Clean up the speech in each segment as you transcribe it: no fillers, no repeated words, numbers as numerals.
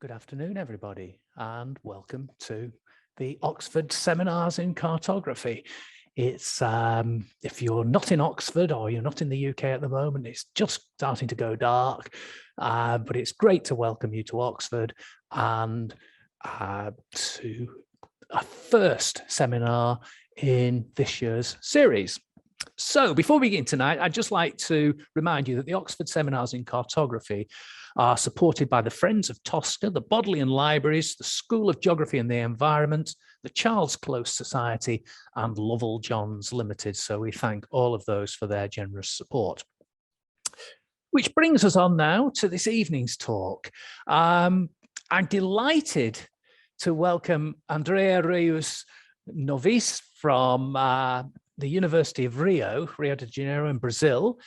Good afternoon, everybody, and welcome to the Oxford Seminars in Cartography. It's if you're not in Oxford or you're not in the UK at the moment, it's just starting to go dark, but it's great to welcome you to Oxford and to a first seminar in this year's series. So before we begin tonight, I'd just like to remind you that the Oxford Seminars in Cartography are supported by the Friends of Tosca, the Bodleian Libraries, the School of Geography and the Environment, the Charles Close Society, and Lovell Johns Limited. So we thank all of those for their generous support. Which brings us on now to this evening's talk. I'm delighted to welcome André Reyes Novaes from the University of Rio de Janeiro in Brazil.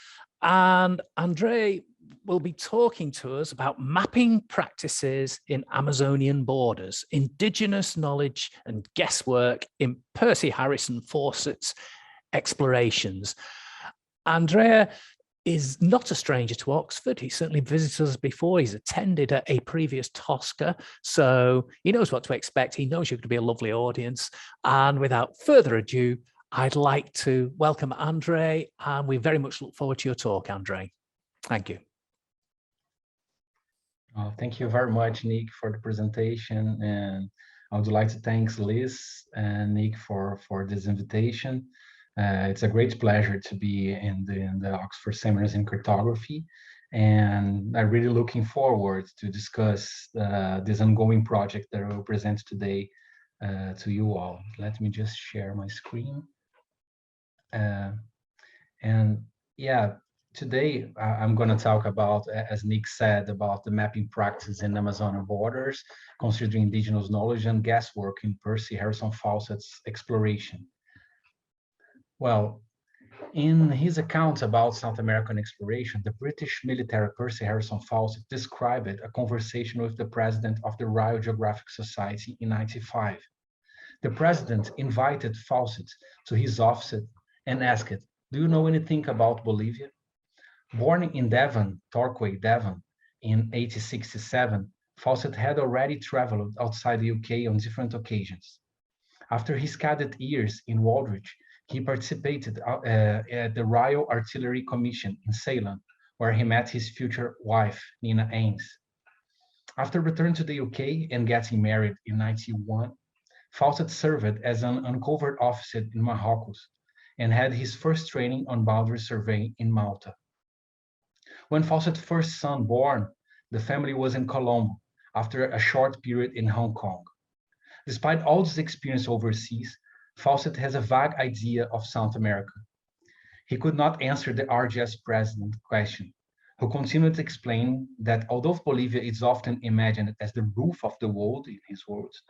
And André will be talking to us about mapping practices in Amazonian borders, indigenous knowledge and guesswork in Percy Harrison Fawcett's explorations. Andrea is not a stranger to Oxford. He certainly visited us before. He's attended a previous Tosca, so he knows what to expect. He knows you're going to be a lovely audience. And without further ado, I'd like to welcome André, and we very much look forward to your talk, André. Thank you. Thank you very much, Nick, for the presentation. And I would like to thank Liz and Nick for this invitation. It's a great pleasure to be in the Oxford Seminars in Cartography. And I'm really looking forward to discuss this ongoing project that I will present today to you all. Let me just share my screen. Today, I'm going to talk about, as Nick said, about the mapping practice in Amazonian borders, considering indigenous knowledge and guesswork in Percy Harrison Fawcett's exploration. Well, in his account about South American exploration, the British military Percy Harrison Fawcett described a conversation with the president of the Royal Geographic Society in 1995. The president invited Fawcett to his office and asked, "Do you know anything about Bolivia?" Born in Devon, Torquay, Devon, in 1867, Fawcett had already traveled outside the UK on different occasions. After his cadet years in Woolwich, he participated at the Royal Artillery Commission in Ceylon, where he met his future wife, Nina Ames. After returning to the UK and getting married in 1991, Fawcett served as an uncovered officer in Marrocos and had his first training on boundary surveying in Malta. When Fawcett's first son born, the family was in Colombo after a short period in Hong Kong. Despite all this experience overseas, Fawcett has a vague idea of South America. He could not answer the RGS president question, who continued to explain that although Bolivia is often imagined as the roof of the world, in his words,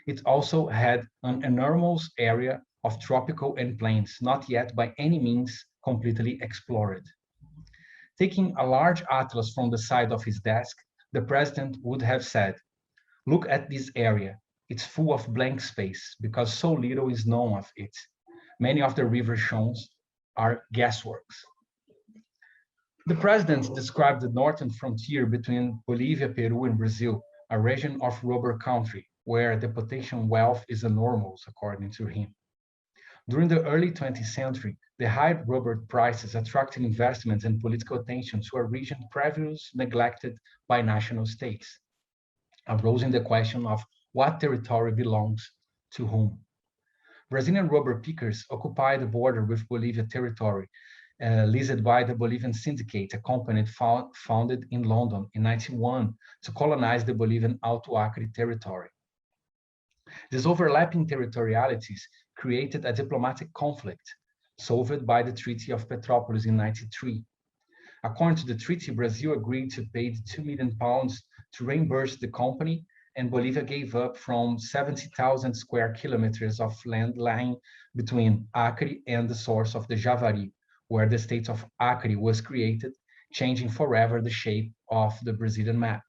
it also had an enormous area of tropical and plains, not yet by any means completely explored. Taking a large atlas from the side of his desk, the president would have said, "Look at this area. It's full of blank space because so little is known of it. Many of the river shows are guessworks." The president described the northern frontier between Bolivia, Peru, and Brazil, a region of rubber country where the potential wealth is enormous, according to him. During the early 20th century, the high rubber prices attracted investments and political attention to a region previously neglected by national states, arousing the question of what territory belongs to whom. Brazilian rubber pickers occupied the border with Bolivia territory, leased by the Bolivian Syndicate, a company founded in London in 1991 to colonize the Bolivian Alto Acre territory. These overlapping territorialities created a diplomatic conflict, solved by the Treaty of Petrópolis in 1993. According to the treaty, Brazil agreed to pay £2 million to reimburse the company, and Bolivia gave up from 70,000 square kilometers of land lying between Acre and the source of the Javari, where the state of Acre was created, changing forever the shape of the Brazilian map.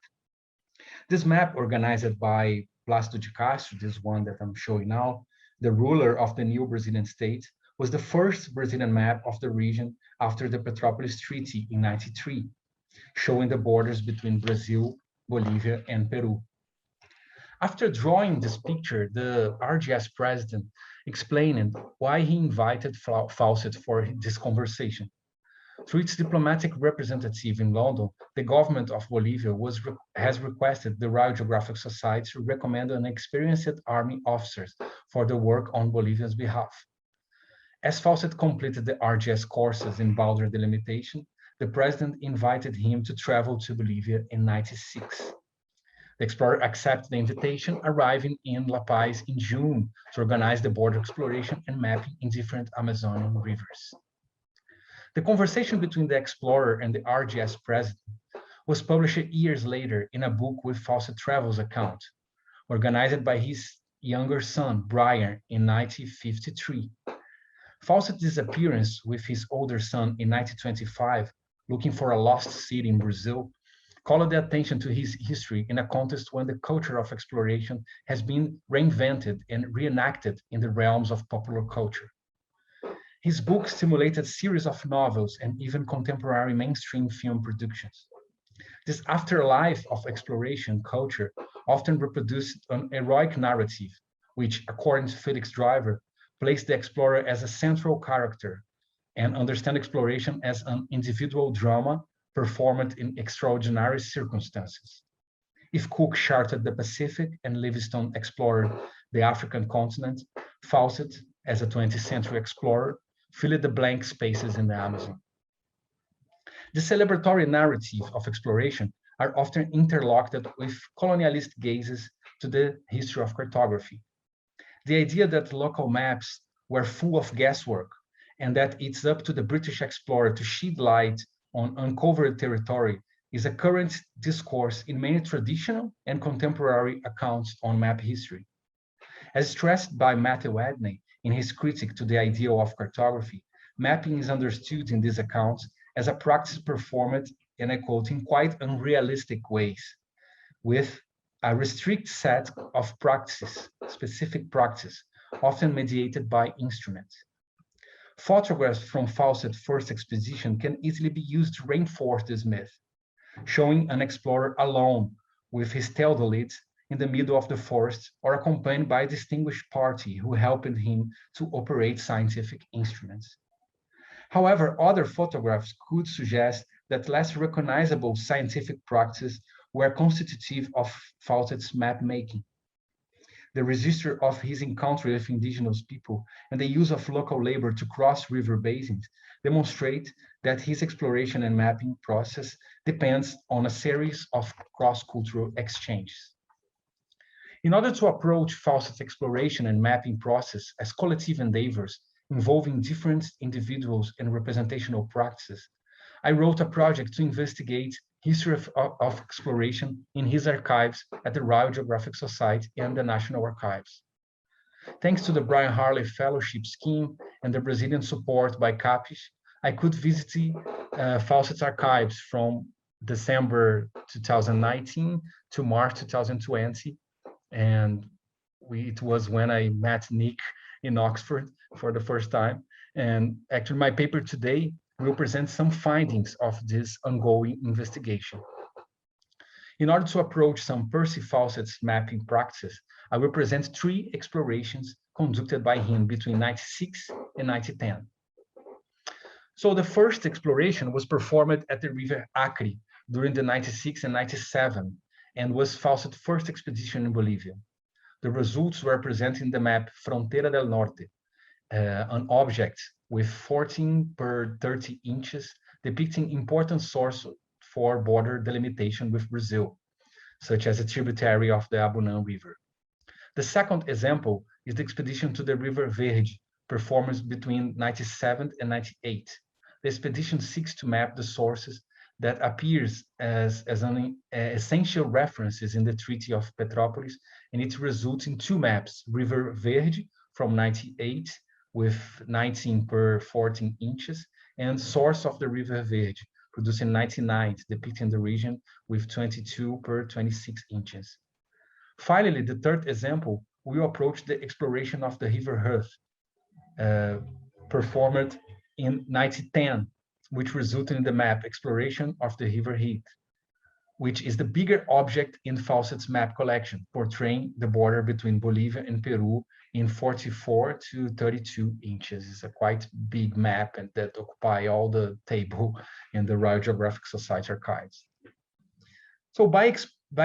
This map, organized by Plácido de Castro, this one that I'm showing now, the ruler of the new Brazilian state, was the first Brazilian map of the region after the Petrópolis Treaty in 1993, showing the borders between Brazil, Bolivia, and Peru. After drawing this picture, the RGS president explained why he invited Fawcett for this conversation. Through its diplomatic representative in London, the government of Bolivia has requested the Royal Geographic Society to recommend an experienced army officer for the work on Bolivia's behalf. As Fawcett completed the RGS courses in boundary delimitation, the president invited him to travel to Bolivia in '96. The explorer accepted the invitation, arriving in La Paz in June to organize the border exploration and mapping in different Amazonian rivers. The conversation between the explorer and the RGS president was published years later in a book with Fawcett Travels account, organized by his younger son, Brian, in 1953. Fawcett's disappearance with his older son in 1925, looking for a lost city in Brazil, called the attention to his history in a context when the culture of exploration has been reinvented and reenacted in the realms of popular culture. His book stimulated a series of novels and even contemporary mainstream film productions. This afterlife of exploration culture often reproduced an heroic narrative, which, according to Felix Driver, placed the explorer as a central character and understand exploration as an individual drama performed in extraordinary circumstances. If Cook charted the Pacific and Livingstone explored the African continent, Fawcett, as a 20th century explorer, filled the blank spaces in the Amazon. The celebratory narrative of exploration are often interlocked with colonialist gazes to the history of cartography. The idea that local maps were full of guesswork and that it's up to the British explorer to shed light on uncovered territory is a current discourse in many traditional and contemporary accounts on map history. As stressed by Matthew Edney in his critique to the idea of cartography, mapping is understood in these accounts as a practice performed, and I quote, in quite unrealistic ways, with a restricted set of practices, specific practice, often mediated by instruments. Photographs from Fawcett's first expedition can easily be used to reinforce this myth, showing an explorer alone with his theodolite in the middle of the forest or accompanied by a distinguished party who helped him to operate scientific instruments. However, other photographs could suggest that less recognizable scientific practices were constitutive of Fawcett's map making. The register of his encounter with indigenous people and the use of local labor to cross river basins demonstrate that his exploration and mapping process depends on a series of cross-cultural exchanges. In order to approach Fawcett's exploration and mapping process as collective endeavors involving different individuals and representational practices, I wrote a project to investigate history of exploration in his archives at the Royal Geographic Society and the National Archives. Thanks to the Brian Harley Fellowship Scheme and the Brazilian support by CAPES, I could visit Fawcett's archives from December 2019 to March 2020. And it was when I met Nick in Oxford for the first time. And actually my paper today will present some findings of this ongoing investigation. In order to approach some Percy Fawcett's mapping practice, I will present 3 explorations conducted by him between 1996 and 1910. So the first exploration was performed at the River Acre during the 96 and 97 and was Fawcett's first expedition in Bolivia. The results were presented in the map Frontera del Norte, an object with 14 per 30 inches depicting important sources for border delimitation with Brazil, such as a tributary of the Abunã River. The second example is the expedition to the River Verde, performed between 97 and 98. The expedition seeks to map the sources that appears as essential references in the Treaty of Petrópolis, and it results in 2 maps, River Verde from 98 with 19 per 14 inches, and Source of the River Verde, producing 99, depicting the region with 22 per 26 inches. Finally, the third example, we approach the exploration of the River Heath, performed in 1910, which resulted in the map Exploration of the River Heath. which is the bigger object in Fawcett's map collection, portraying the border between Bolivia and Peru in 44 to 32 inches. It's a quite big map and that occupy all the table in the Royal Geographic Society archives. So by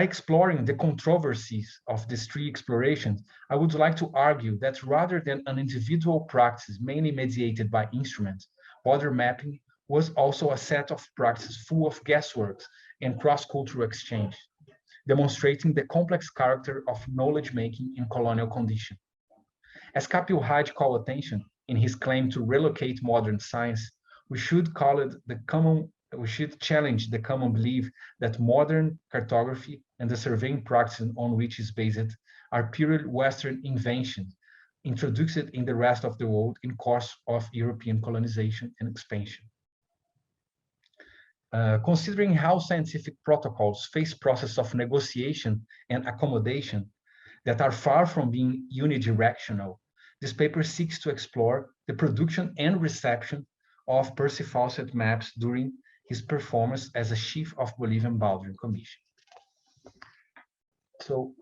exploring the controversies of these three explorations, I would like to argue that rather than an individual practice mainly mediated by instruments, border mapping was also a set of practices full of guesswork and cross-cultural exchange, demonstrating the complex character of knowledge-making in colonial conditions. As Capil Hyde called attention in his claim to relocate modern science, we should challenge the common belief that modern cartography and the surveying practices on which is based are purely Western inventions introduced in the rest of the world in course of European colonization and expansion. Considering how scientific protocols face process of negotiation and accommodation that are far from being unidirectional, this paper seeks to explore the production and reception of Percy Fawcett maps during his performance as a chief of Bolivian Boundary Commission. So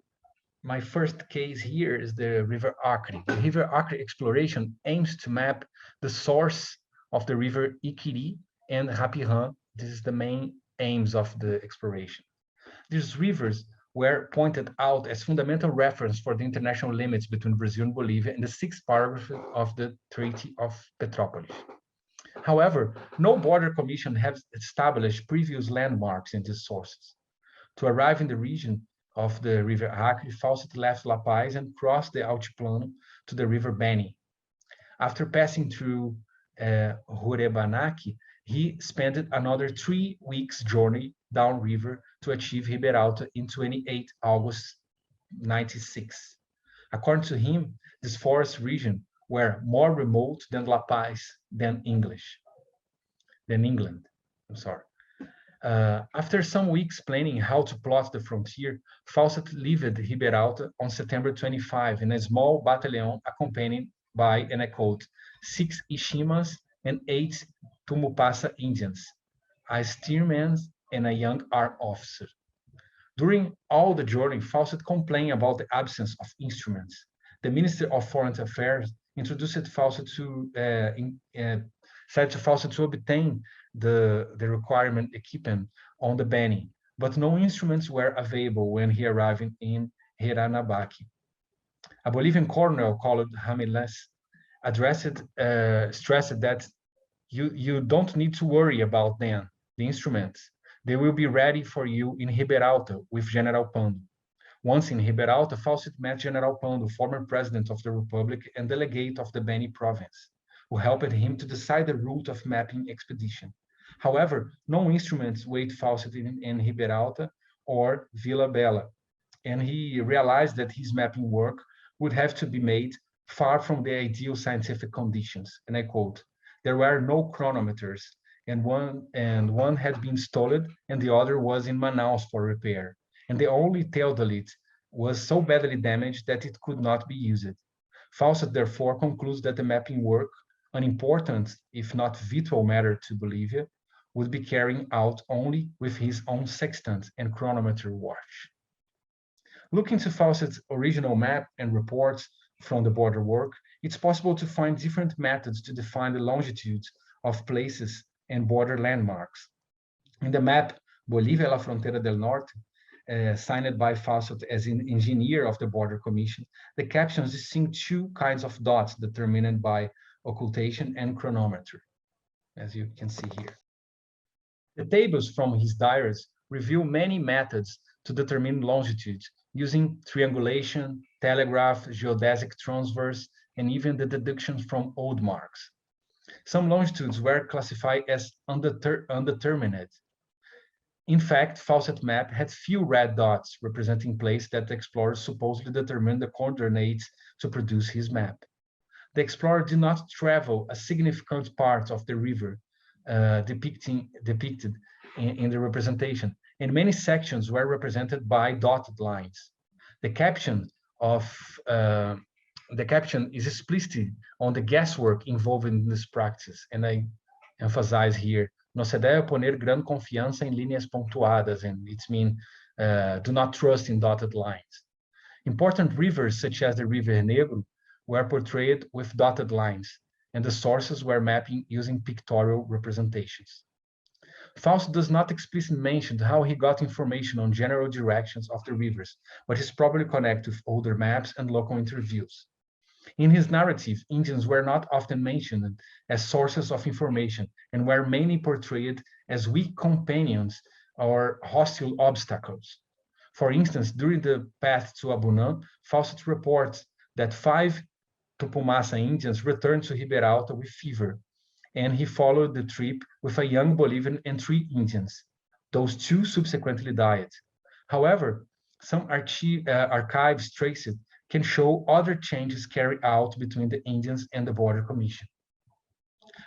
my first case here is the River Acre. The River Acre exploration aims to map the source of the river Iquiri and Rapiran. This is the main aims of the exploration. These rivers were pointed out as fundamental reference for the international limits between Brazil and Bolivia in the 6th paragraph of the Treaty of Petrópolis. However, no border commission has established previous landmarks in these sources. To arrive in the region of the River Acre, Fawcett left La Paz and crossed the Altiplano to the River Beni. After passing through Hurebanaki, he spent another 3 weeks journey downriver to achieve Riberalta in 28 August 96. According to him, this forest region were more remote than La Paz than England. After some weeks planning how to plot the frontier, Fawcett left Riberalta on September 25 in a small battalion accompanied by, and I quote, 6 Ishimas and 8 Tumupasa Indians, a steersman and a young armed officer. During all the journey, Fawcett complained about the absence of instruments. The Minister of Foreign Affairs introduced Fawcett to said to Fawcett to obtain the requirement equipment on the Beni, but no instruments were available when he arrived in Hiranabaki. A Bolivian colonel called Ramirez stressed that you don't need to worry about them, the instruments. They will be ready for you in Riberalta with General Pando. Once in Riberalta, Fawcett met General Pando, former president of the Republic and delegate of the Beni province, who helped him to decide the route of mapping expedition. However, no instruments wait Fawcett in Riberalta or Vila Bela, and he realized that his mapping work would have to be made far from the ideal scientific conditions. And I quote, "There were no chronometers, and one had been stolen, and the other was in Manaus for repair. And the only theodolite was so badly damaged that it could not be used." Fawcett therefore concludes that the mapping work, an important, if not vital matter to Bolivia, would be carried out only with his own sextant and chronometer watch. Looking to Fawcett's original map and reports from the border work, it's possible to find different methods to define the longitudes of places and border landmarks. In the map, Bolivia La Frontera del Norte, signed by Fawcett as an engineer of the Border Commission, the captions distinguish 2 kinds of dots determined by occultation and chronometer, as you can see here. The tables from his diaries reveal many methods to determine longitudes using triangulation, telegraph, geodesic transverse, and even the deductions from old marks. Some longitudes were classified as undetermined. In fact, Fawcett's map had few red dots representing places that the explorer supposedly determined the coordinates to produce his map. The explorer did not travel a significant part of the river depicted in the representation, and many sections were represented by dotted lines. The caption is explicit on the guesswork involved in this practice, and I emphasize here No se debe poner gran confianza en líneas pontuadas, and it means do not trust in dotted lines. Important rivers, such as the River Negro, were portrayed with dotted lines, and the sources were mapping using pictorial representations. Faust does not explicitly mention how he got information on general directions of the rivers, but is probably connected with older maps and local interviews. In his narrative, Indians were not often mentioned as sources of information and were mainly portrayed as weak companions or hostile obstacles. For instance, during the path to Abunã, Faust reports that 5 Tupumasa Indians returned to Riberalta with fever, and he followed the trip with a young Bolivian and 3 Indians. Those 2 subsequently died. However, some archives traced can show other changes carried out between the Indians and the Border Commission.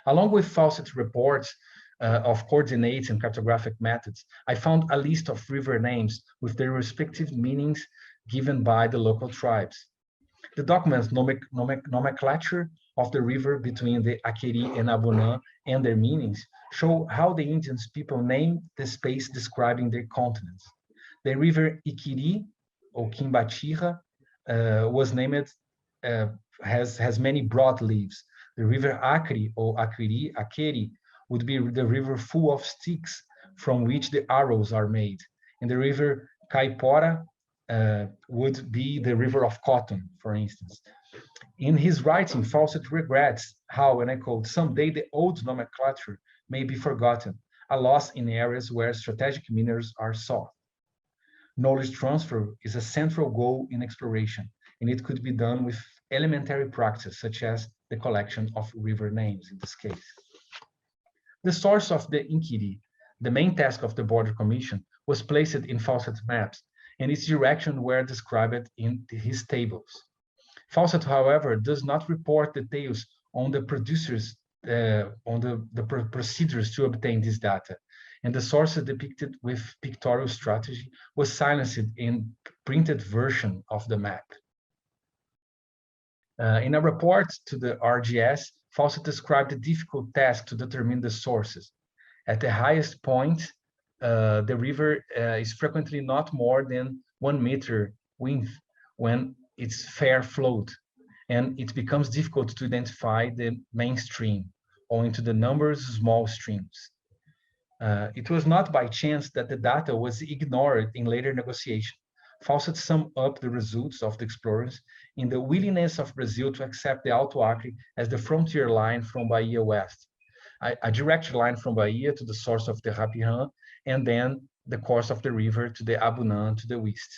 Along with Fawcett's reports of coordinates and cartographic methods, I found a list of river names with their respective meanings given by the local tribes. The document's nomenclature of the river between the Aqueri and Abunã and their meanings show how the Indians people named the space describing their continents. The river Iquiri, or Quimbatira, was named, has many broad leaves. The river Acre, or Aqueri, would be the river full of sticks from which the arrows are made. And the river Caipora would be the river of cotton, for instance. In his writing, Fawcett regrets how, and I quote, someday the old nomenclature may be forgotten, a loss in areas where strategic minerals are sought. Knowledge transfer is a central goal in exploration, and it could be done with elementary practice, such as the collection of river names in this case. The source of the Inquiri, the main task of the Border Commission, was placed in Fawcett's maps, and its direction were described in his tables. Fawcett, however, does not report details on the producers, on the procedures to obtain this data, and the sources depicted with pictorial strategy was silenced in printed version of the map. In a report to the RGS, Fawcett described the difficult task to determine the sources. At the highest point, the river is frequently not more than 1 meter width when it's fair flowed, and it becomes difficult to identify the mainstream owing to the numerous small streams. It was not by chance that the data was ignored in later negotiation. Fawcett summed up the results of the explorers in the willingness of Brazil to accept the Alto Acre as the frontier line from Bahia west, a direct line from Bahia to the source of the Rapirã, and then the course of the river to the Abunã to the west.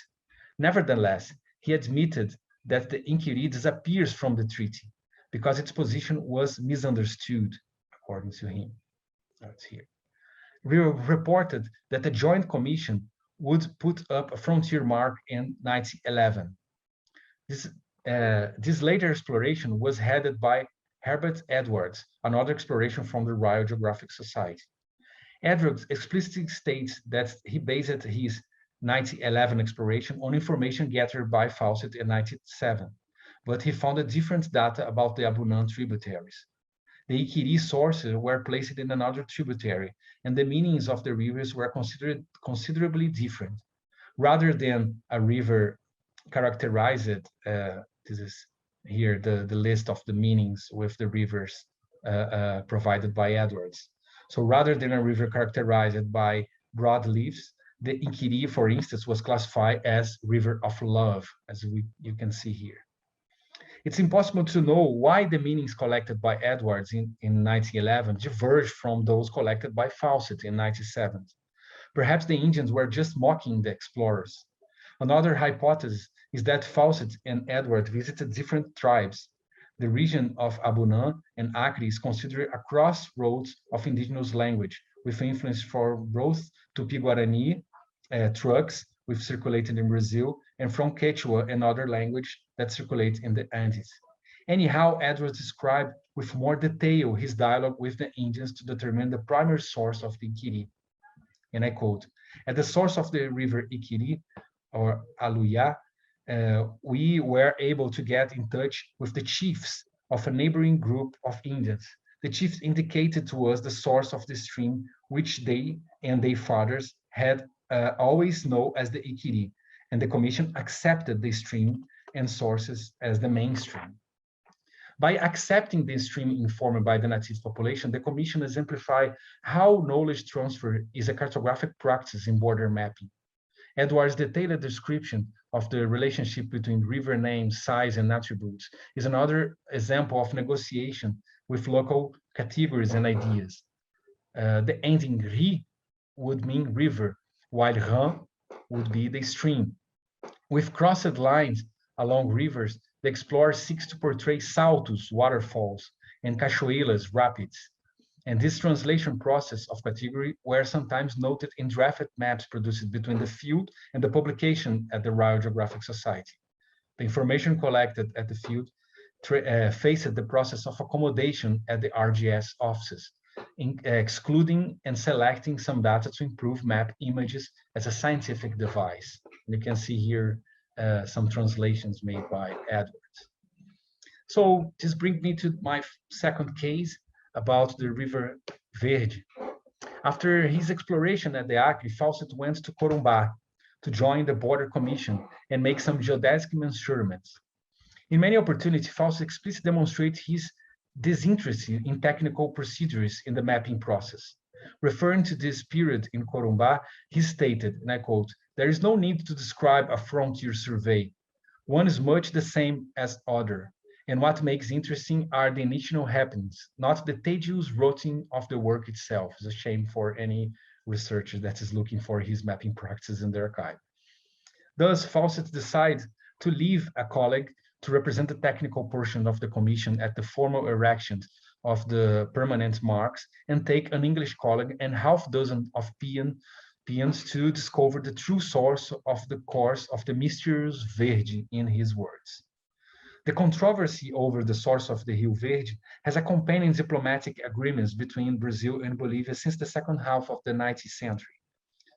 Nevertheless, he admitted that the Inquiri disappears from the treaty because its position was misunderstood, according to him. That's here. We reported that the Joint Commission would put up a frontier mark in 1911. This later exploration was headed by Herbert Edwards, another exploration from the Royal Geographic Society. Edwards explicitly states that he based his 1911 exploration on information gathered by Fawcett in 1907, but he found different data about the Abunã tributaries. The Iquiri sources were placed in another tributary, and the meanings of the rivers were considerably different. Rather than a river characterized, this is here the list of the meanings with the rivers provided by Edwards. So rather than a river characterized by broad leaves, the Inquiri, for instance, was classified as river of love, as you can see here. It's impossible to know why the meanings collected by Edwards in 1911 diverged from those collected by Fawcett in 1907. Perhaps the Indians were just mocking the explorers. Another hypothesis is that Fawcett and Edward visited different tribes. The region of Abunã and Acre is considered a crossroads of indigenous language, with influence from both Tupi-Guarani trucks which circulated in Brazil, and from Quechua, another language that circulates in the Andes. Anyhow, Edwards described with more detail his dialogue with the Indians to determine the primary source of the Iquiri. And I quote, at the source of the river Iquiri, or Aluya, we were able to get in touch with the chiefs of a neighboring group of Indians. The chiefs indicated to us the source of the stream, which they and their fathers had always known as the Ikiri, and the commission accepted the stream and sources as the mainstream. By accepting the stream informed by the native population, the commission exemplified how knowledge transfer is a cartographic practice in border mapping. Edwards' detailed description of the relationship between river names, size, and attributes is another example of negotiation with local categories and ideas. The ending "ri" would mean river, while "ran" would be the stream. With crossed lines along rivers, the explorer seeks to portray saltos, waterfalls, and cachoeiras, rapids. And this translation process of category were sometimes noted in drafted maps produced between the field and the publication at the Royal Geographic Society. The information collected at the field faced the process of accommodation at the RGS offices, excluding and selecting some data to improve map images as a scientific device. And you can see here some translations made by Edwards. So this brings me to my second case about the River Verde. After his exploration at the Acre, Fawcett went to Corumbá to join the Border Commission and make some geodesic measurements. In many opportunities, Fawcett explicitly demonstrates his disinterest in technical procedures in the mapping process. Referring to this period in Corumbá, he stated, and I quote, "There is no need to describe a frontier survey. One is much the same as other, and what makes interesting are the initial happenings, not the tedious routine of the work itself." It's a shame for any researcher that is looking for his mapping practices in the archive. Thus, Fawcett decided to leave a colleague to represent the technical portion of the commission at the formal erection of the permanent marks and take an English colleague and half dozen of peons to discover the true source of the course of the mysterious Verde, in his words. The controversy over the source of the Rio Verde has accompanied diplomatic agreements between Brazil and Bolivia since the second half of the 19th century.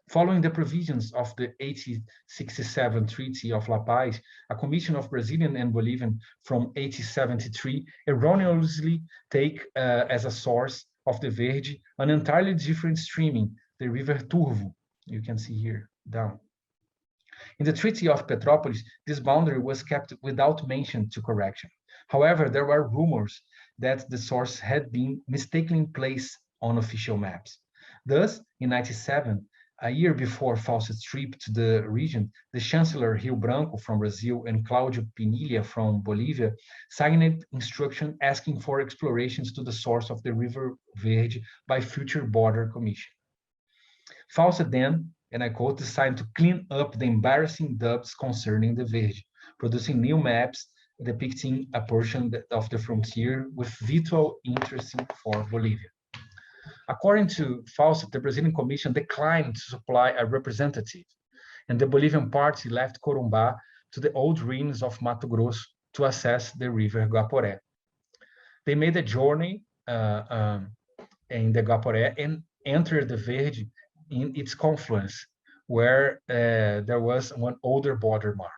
Following the provisions of the 1867 Treaty of La Paz, a commission of Brazilian and Bolivian from 1873 erroneously take as a source of the Verde an entirely different streaming, the River Turvo, you can see here down. In the Treaty of Petrópolis, this boundary was kept without mention to correction. However, there were rumors that the source had been mistakenly placed on official maps. Thus, in 1997, a year before Fawcett's trip to the region, the Chancellor Rio Branco from Brazil and Cláudio Pinilla from Bolivia signed instruction asking for explorations to the source of the River Verde by future border commission. Fawcett then, and I quote, decided to clean up the embarrassing dubs concerning the Verde, producing new maps depicting a portion of the frontier with vital interest for Bolivia. According to Fawcett, the Brazilian Commission declined to supply a representative, and the Bolivian party left Corumbá to the old ruins of Mato Grosso to assess the River Guaporé. They made a journey in the Guaporé and entered the Verde in its confluence, where there was one older border mark.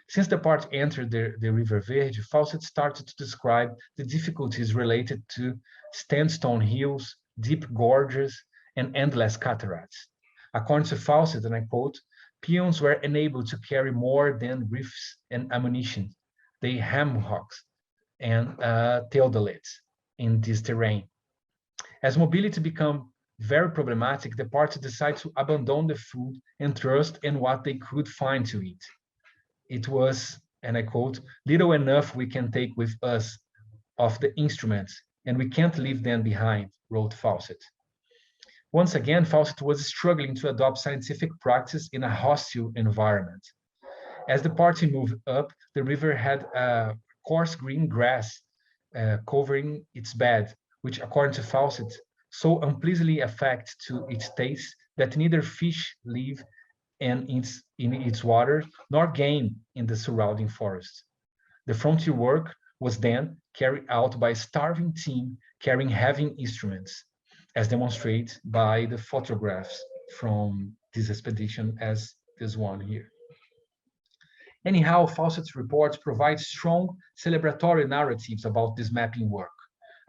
Since the party entered the River Verde, Fawcett started to describe the difficulties related to sandstone hills, deep gorges, and endless cataracts. According to Fawcett, and I quote, "Peons were unable to carry more than rifles and ammunition, they hammocks and theodolites in this terrain. As mobility became very problematic, the party decided to abandon the food and trust in what they could find to eat. It was, and I quote, little enough we can take with us of the instruments, and we can't leave them behind," wrote Fawcett. Once again, Fawcett was struggling to adopt scientific practice in a hostile environment. As the party moved up, the river had a coarse green grass covering its bed, which, according to Fawcett, so unpleasantly affect to its taste that neither fish live in its water nor game in the surrounding forest. The frontier work was then carried out by a starving team carrying heavy instruments, as demonstrated by the photographs from this expedition as this one here. Anyhow, Fawcett's reports provide strong celebratory narratives about this mapping work.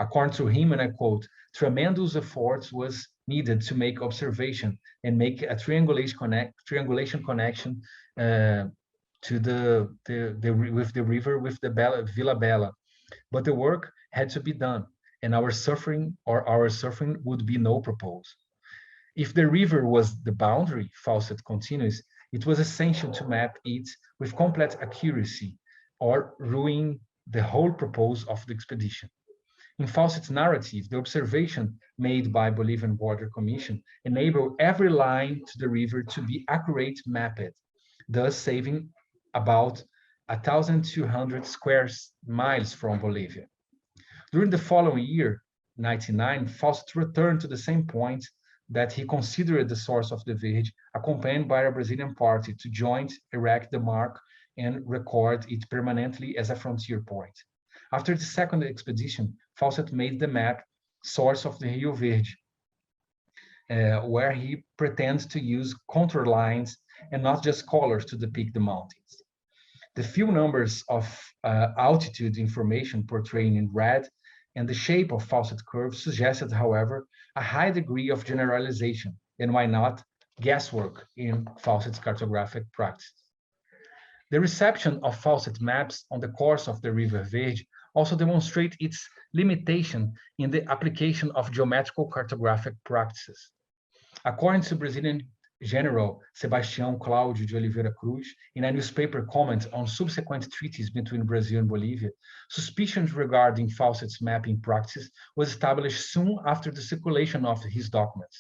According to him, and I quote, tremendous efforts was needed to make observation and make a triangulation connection to with the river, with the Villa Bella. But the work had to be done, and our suffering would be no propose. If the river was the boundary, Fawcett continues, it was essential to map it with complete accuracy or ruin the whole purpose of the expedition. In Fawcett's narrative, the observation made by Bolivian Border Commission enabled every line to the river to be accurate mapped, thus saving about 1,200 square miles from Bolivia. During the following year, 1999, Fawcett returned to the same point that he considered the source of the Verde, accompanied by a Brazilian party to join erect the mark and record it permanently as a frontier point. After the second expedition, Fawcett made the map source of the Rio Verde, where he pretends to use contour lines and not just colors to depict the mountains. The few numbers of altitude information portrayed in red and the shape of Fawcett curves suggested, however, a high degree of generalization, and why not, guesswork in Fawcett's cartographic practice. The reception of Fawcett maps on the course of the River Verde also demonstrate its limitation in the application of geometrical cartographic practices. According to Brazilian General Sebastião Cláudio de Oliveira Cruz, in a newspaper comment on subsequent treaties between Brazil and Bolivia, suspicions regarding Fawcett's mapping practice was established soon after the circulation of his documents.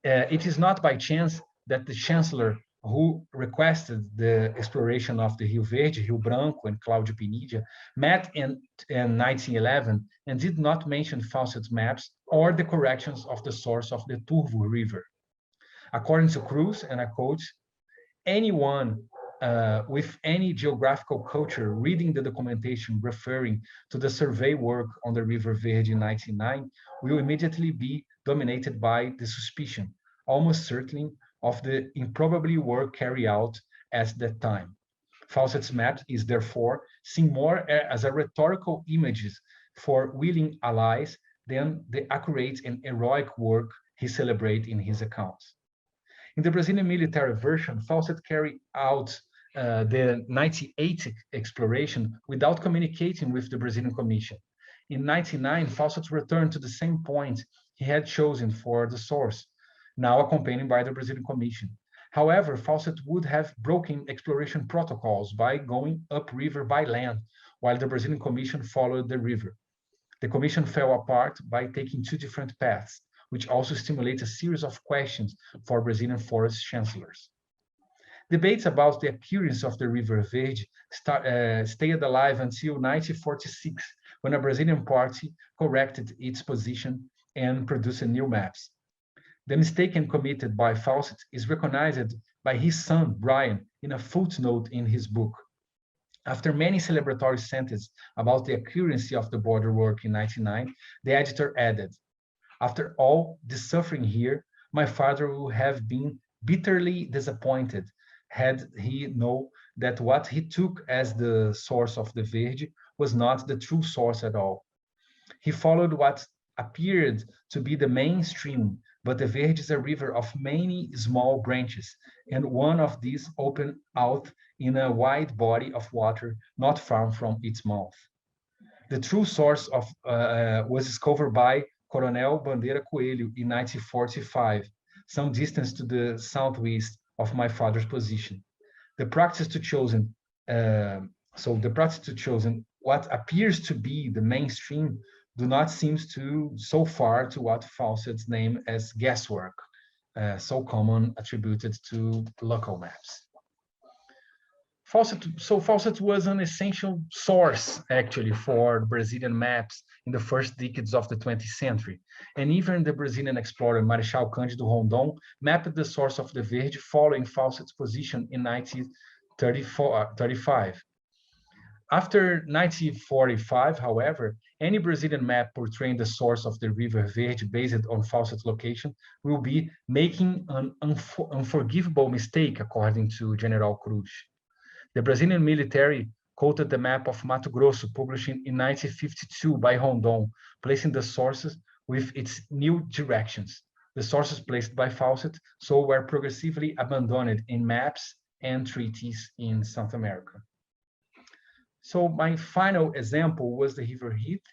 It is not by chance that the Chancellor who requested the exploration of the Rio Verde, Rio Branco, and Cláudio Pinidia, met in 1911 and did not mention Fawcett's maps or the corrections of the source of the Turvo River. According to Cruz, and I quote, anyone with any geographical culture reading the documentation referring to the survey work on the River Verde in 1909 will immediately be dominated by the suspicion, almost certainly, of the improbably work carried out at that time. Fawcett's map is therefore seen more as a rhetorical images for willing allies than the accurate and heroic work he celebrates in his accounts. In the Brazilian military version, Fawcett carried out the 1980 exploration without communicating with the Brazilian Commission. In 1999, Fawcett returned to the same point he had chosen for the source, now accompanied by the Brazilian Commission. However, Fawcett would have broken exploration protocols by going upriver by land, while the Brazilian Commission followed the river. The Commission fell apart by taking two different paths, which also stimulates a series of questions for Brazilian forest chancellors. Debates about the appearance of the River Verde stayed alive until 1946, when a Brazilian party corrected its position and produced new maps. The mistake committed by Fawcett is recognized by his son, Brian, in a footnote in his book. After many celebratory sentences about the accuracy of the border work in 1999, the editor added, after all the suffering here, my father would have been bitterly disappointed had he known that what he took as the source of the Verde was not the true source at all. He followed what appeared to be the main stream, but the Verde is a river of many small branches, and one of these opened out in a wide body of water not far from its mouth. The true source was discovered by Coronel Bandeira Coelho in 1945, some distance to the southwest of my father's position. The practice to chosen what appears to be the mainstream do not seem to so far to what Fawcett's name as guesswork, so common attributed to local maps. Fawcett was an essential source, actually, for Brazilian maps in the first decades of the 20th century. And even the Brazilian explorer Marechal Cândido Rondon mapped the source of the Verde following Fawcett's position in 1935. After 1945, however, any Brazilian map portraying the source of the River Verde based on Fawcett's location will be making an unforgivable mistake, according to General Cruz. The Brazilian military quoted the map of Mato Grosso published in 1952 by Rondon, placing the sources with its new directions. The sources placed by Fawcett so were progressively abandoned in maps and treaties in South America. So my final example was the River Heath,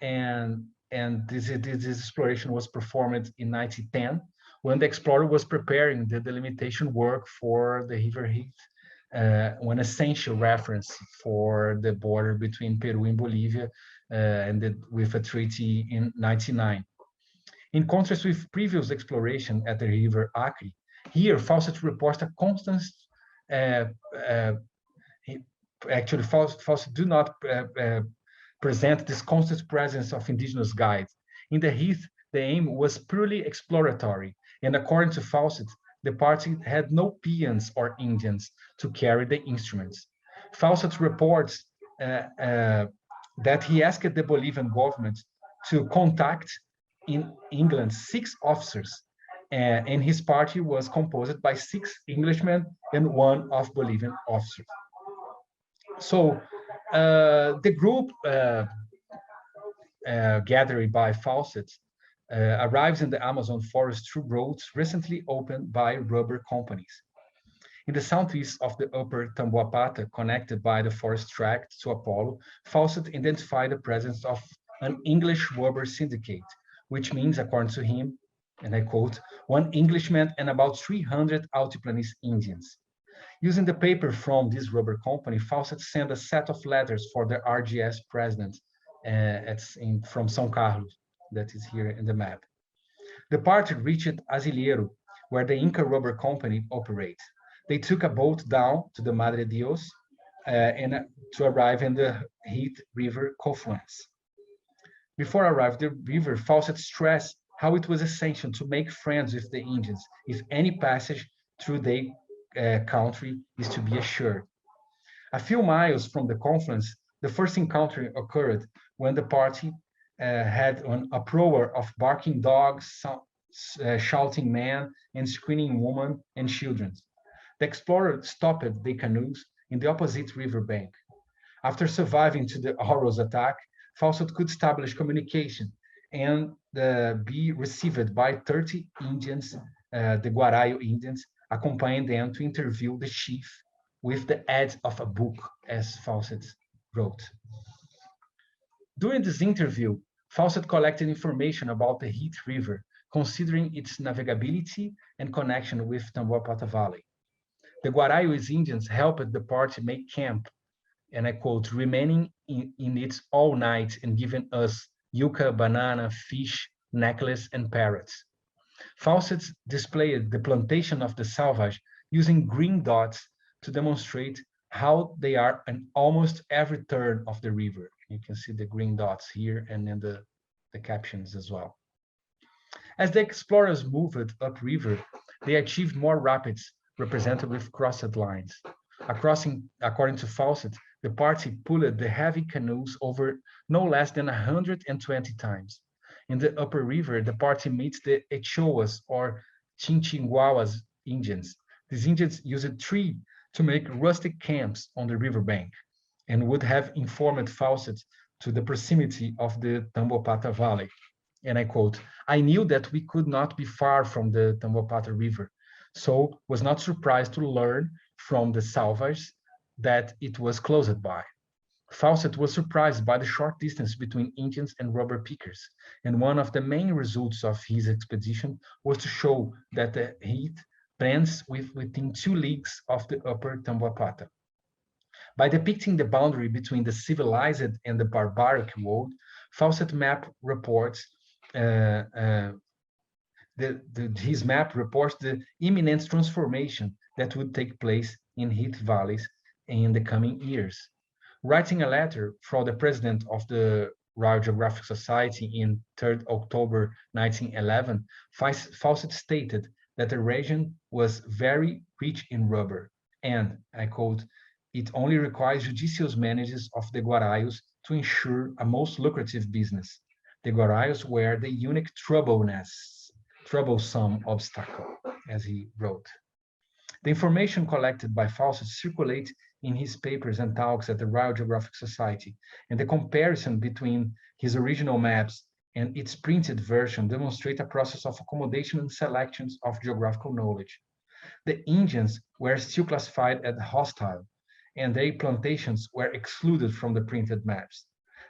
and this exploration was performed in 1910 when the explorer was preparing the delimitation work for the River Heath, one essential reference for the border between Peru and Bolivia, with a treaty in 1999. In contrast with previous exploration at the River Acre, here Fawcett reports a constant, actually Fawcett do not present this constant presence of indigenous guides. In the Heath, the aim was purely exploratory, and according to Fawcett, the party had no peons or Indians to carry the instruments. Fawcett reports that he asked the Bolivian government to contact in England 6 officers, and his party was composed by 6 Englishmen and 1 of Bolivian officers. So the group gathered by Fawcett arrives in the Amazon forest through roads recently opened by rubber companies. In the southeast of the upper Tamboapata, connected by the forest tract to Apollo, Fawcett identified the presence of an English rubber syndicate, which means, according to him, and I quote, 1 Englishman and about 300 Altiplanese Indians. Using the paper from this rubber company, Fawcett sent a set of letters for the RGS president from São Carlos, that is here in the map. The party reached Asilheiro, where the Inca Rubber Company operates. They took a boat down to the Madre Dios and to arrive in the Heath River confluence. Before arriving at the river, Fawcett stressed how it was essential to make friends with the Indians if any passage through their country is to be assured. A few miles from the confluence, the first encounter occurred when the party had an uproar of barking dogs, shouting men, and screaming women and children. The explorer stopped the canoes in the opposite river bank. After surviving to the horrors attack, Fawcett could establish communication and be received by 30 Indians, the Guarayo Indians, accompanying them to interview the chief with the aid of a book, as Fawcett wrote. During this interview, Fawcett collected information about the Heath River, considering its navigability and connection with Tamboapata Valley. The Guarayos Indians helped the party make camp, and I quote, remaining in it all night and giving us yucca, banana, fish, necklace, and parrots. Fawcett displayed the plantation of the salvage using green dots to demonstrate how they are in almost every turn of the river. You can see the green dots here and in the captions as well. As the explorers moved upriver, they achieved more rapids represented with crossed lines. According to Fawcett, the party pulled the heavy canoes over no less than 120 times. In the upper river, the party meets the Echoas or Chinchiguawas Indians. These Indians used trees to make rustic camps on the riverbank and would have informed Fawcett to the proximity of the Tamboapata Valley. And I quote, I knew that we could not be far from the Tamboapata River, so was not surprised to learn from the salvage that it was close by. Fawcett was surprised by the short distance between Indians and rubber pickers, and one of the main results of his expedition was to show that the Heath ends within 2 leagues of the upper Tamboapata. By depicting the boundary between the civilized and the barbaric world, Fawcett map reports his map reports the imminent transformation that would take place in Heath valleys in the coming years. Writing a letter from the president of the Royal Geographic Society in 3rd October 1911, Fawcett stated that the region was very rich in rubber, and, I quote, it only requires judicious managers of the Guarayos to ensure a most lucrative business. The Guarayos were the unique troublesome obstacle, as he wrote. The information collected by Fawcett circulated in his papers and talks at the Royal Geographic Society, and the comparison between his original maps and its printed version demonstrate a process of accommodation and selections of geographical knowledge. The Indians were still classified as hostile, and their plantations were excluded from the printed maps.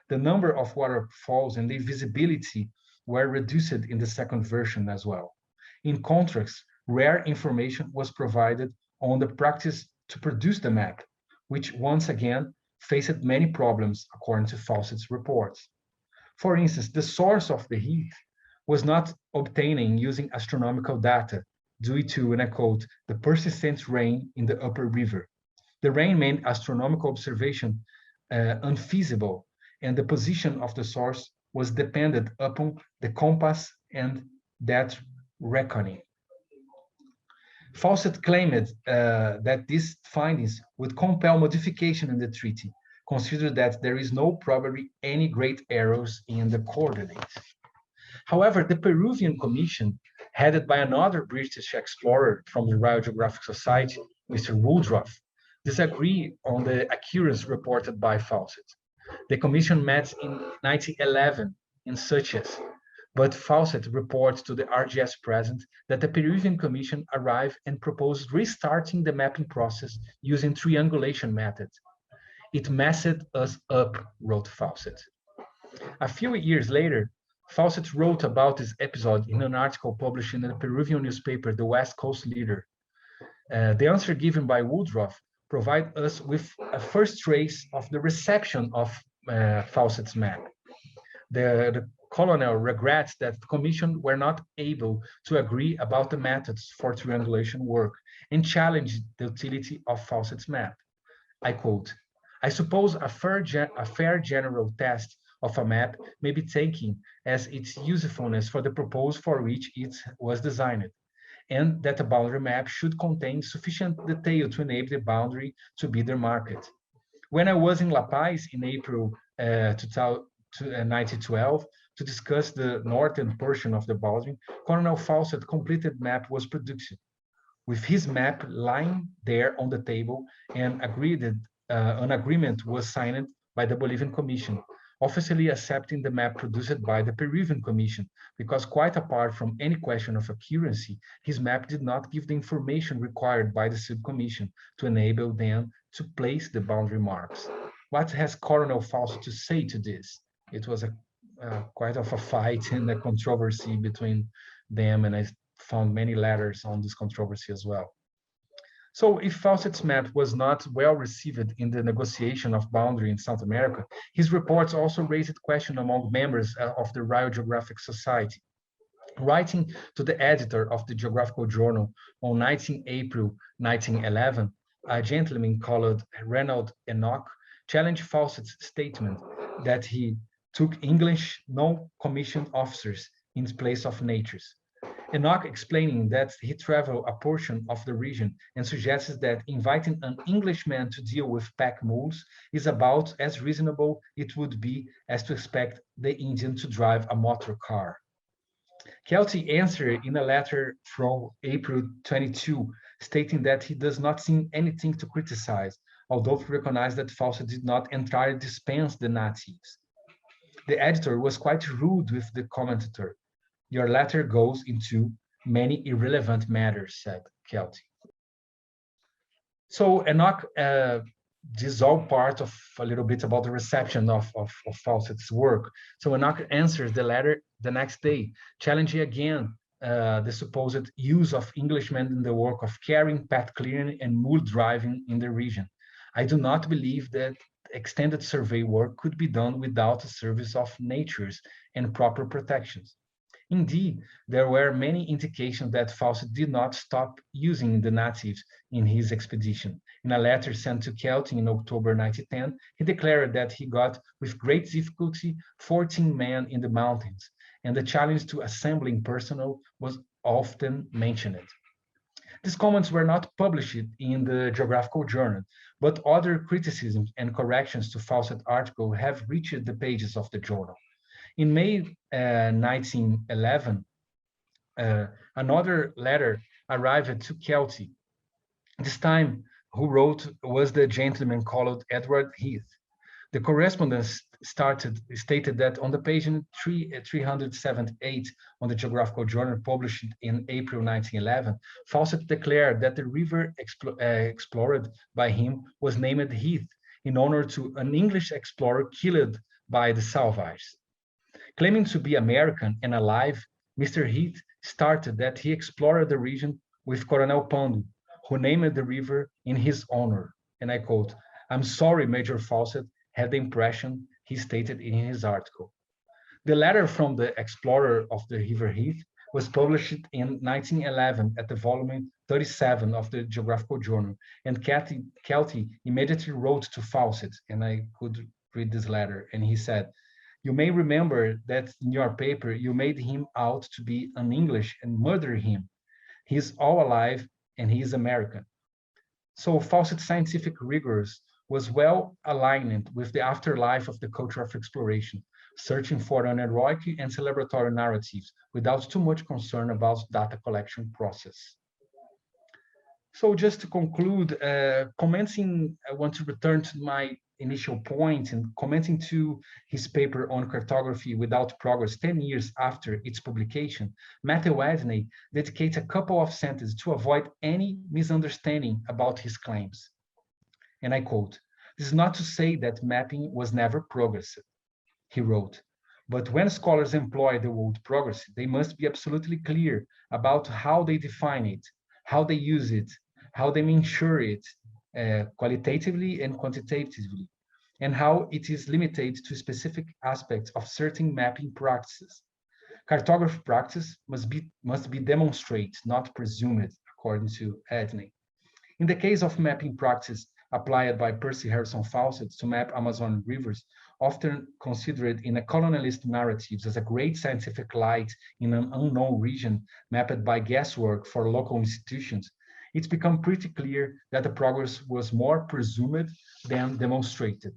The number of waterfalls and their visibility were reduced in the second version as well. In contrast, rare information was provided on the practice to produce the map, which once again faced many problems according to Fawcett's reports. For instance, the source of the heat was not obtained using astronomical data due to, and I quote, the persistent rain in the upper river. The rain made astronomical observation unfeasible, and the position of the source was dependent upon the compass and that reckoning. Fawcett claimed that these findings would compel modification in the treaty, consider that there is no probably any great errors in the coordinates. However, the Peruvian Commission, headed by another British explorer from the Royal Geographic Society, Mr. Woodruff, disagreed on the accuracy reported by Fawcett. The Commission met in 1911 in Suches, but Fawcett reports to the RGS President that the Peruvian Commission arrived and proposed restarting the mapping process using triangulation method. It messed us up, wrote Fawcett. A few years later, Fawcett wrote about this episode in an article published in the Peruvian newspaper, the West Coast Leader. The answer given by Woodruff provides us with a first trace of the reception of Fawcett's map. The colonel regrets that the commission were not able to agree about the methods for triangulation work and challenged the utility of Fawcett's map. I quote, I suppose a fair general test of a map may be taken as its usefulness for the purpose for which it was designed, and that a boundary map should contain sufficient detail to enable the boundary to be demarcated. When I was in La Paz in April 1912 to discuss the northern portion of the boundary, Colonel Fawcett completed map was produced. With his map lying there on the table and an agreement was signed by the Bolivian Commission, officially accepting the map produced by the Peruvian Commission, because quite apart from any question of accuracy, his map did not give the information required by the subcommission to enable them to place the boundary marks. What has Colonel Fawcett to say to this? It was quite of a fight and a controversy between them, and I found many letters on this controversy as well. So if Fawcett's map was not well received in the negotiation of boundary in South America, his reports also raised question among members of the Royal Geographic Society. Writing to the editor of the Geographical Journal on 19 April 1911, a gentleman called Reynold Enoch challenged Fawcett's statement that he took English non-commissioned officers in place of natives. Enoch explaining that he traveled a portion of the region and suggests that inviting an Englishman to deal with pack mules is about as reasonable it would be as to expect the Indian to drive a motor car. Kelty answered in a letter from April 22, stating that he does not see anything to criticize, although he recognized that Fawcett did not entirely dispense the natives. The editor was quite rude with the commentator. Your letter goes into many irrelevant matters, said Kelty. So Enoch, this is all part of a little bit about the reception of Fawcett's work. So Enoch answers the letter the next day, challenging again the supposed use of Englishmen in the work of carrying, path clearing, and mule driving in the region. I do not believe that extended survey work could be done without the service of natures and proper protections. Indeed, there were many indications that Fawcett did not stop using the natives in his expedition. In a letter sent to Kelty in October 1910, he declared that he got, with great difficulty, 14 men in the mountains, and the challenge to assembling personnel was often mentioned. These comments were not published in the Geographical Journal, but other criticisms and corrections to Fawcett's article have reached the pages of the journal. In May 1911, another letter arrived to Kelty, this time who wrote was the gentleman called Edward Heath. The correspondence stated that on the page 378 on the Geographical Journal published in April 1911, Fawcett declared that the river explored by him was named Heath in honor to an English explorer killed by the Salvage. Claiming to be American and alive, Mr. Heath started that he explored the region with Coronel Pondo, who named the river in his honor. And I quote, "I'm sorry, Major Fawcett had the impression," he stated in his article. The letter from the explorer of the River Heath was published in 1911 at the volume 37 of the Geographical Journal, and Kelty immediately wrote to Fawcett, and I could read this letter, and he said, "You may remember that in your paper you made him out to be an English and murdered him. He's all alive and he is American." So Fawcett's scientific rigors was well aligned with the afterlife of the culture of exploration, searching for an heroic and celebratory narratives without too much concern about data collection process. So just to conclude, I want to return to my initial point and commenting to his paper on cartography without progress 10 years after its publication, Matthew Edney dedicates a couple of sentences to avoid any misunderstanding about his claims. And I quote, "This is not to say that mapping was never progressive," he wrote, "but when scholars employ the word progressive, they must be absolutely clear about how they define it, how they use it, how they measure it qualitatively and quantitatively, and how it is limited to specific aspects of certain mapping practices. Cartography practice must be demonstrated, not presumed," according to Edney. In the case of mapping practice applied by Percy Harrison Fawcett to map Amazon rivers, often considered in a colonialist narratives as a great scientific light in an unknown region mapped by guesswork for local institutions, it's become pretty clear that the progress was more presumed than demonstrated.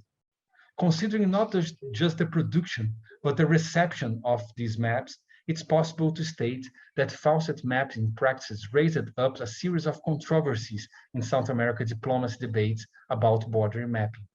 Considering not just the production, but the reception of these maps, it's possible to state that Fawcett mapping practices raised up a series of controversies in South America diplomacy debates about border mapping.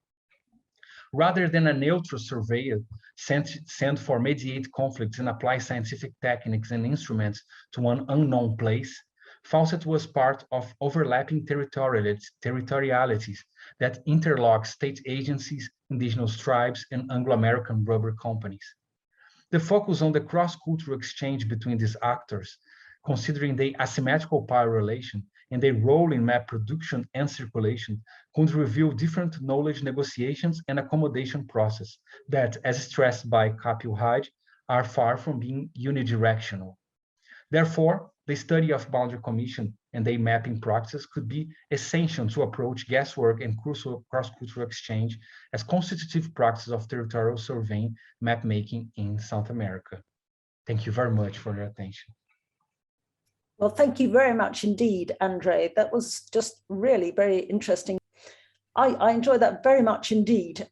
Rather than a neutral surveyor sent for mediate conflicts and apply scientific techniques and instruments to an unknown place, Fawcett was part of overlapping territorialities that interlock state agencies, indigenous tribes, and Anglo-American rubber companies. The focus on the cross-cultural exchange between these actors, considering the asymmetrical power relation and their role in map production and circulation, could reveal different knowledge negotiations and accommodation process that, as stressed by Kapil Hyde, are far from being unidirectional. Therefore, the study of boundary commission and their mapping practice could be essential to approach guesswork and cross-cultural exchange as constitutive practice of territorial surveying map-making in South America. Thank you very much for your attention. Well, thank you very much indeed, Andre. That was just really very interesting. I enjoyed that very much indeed.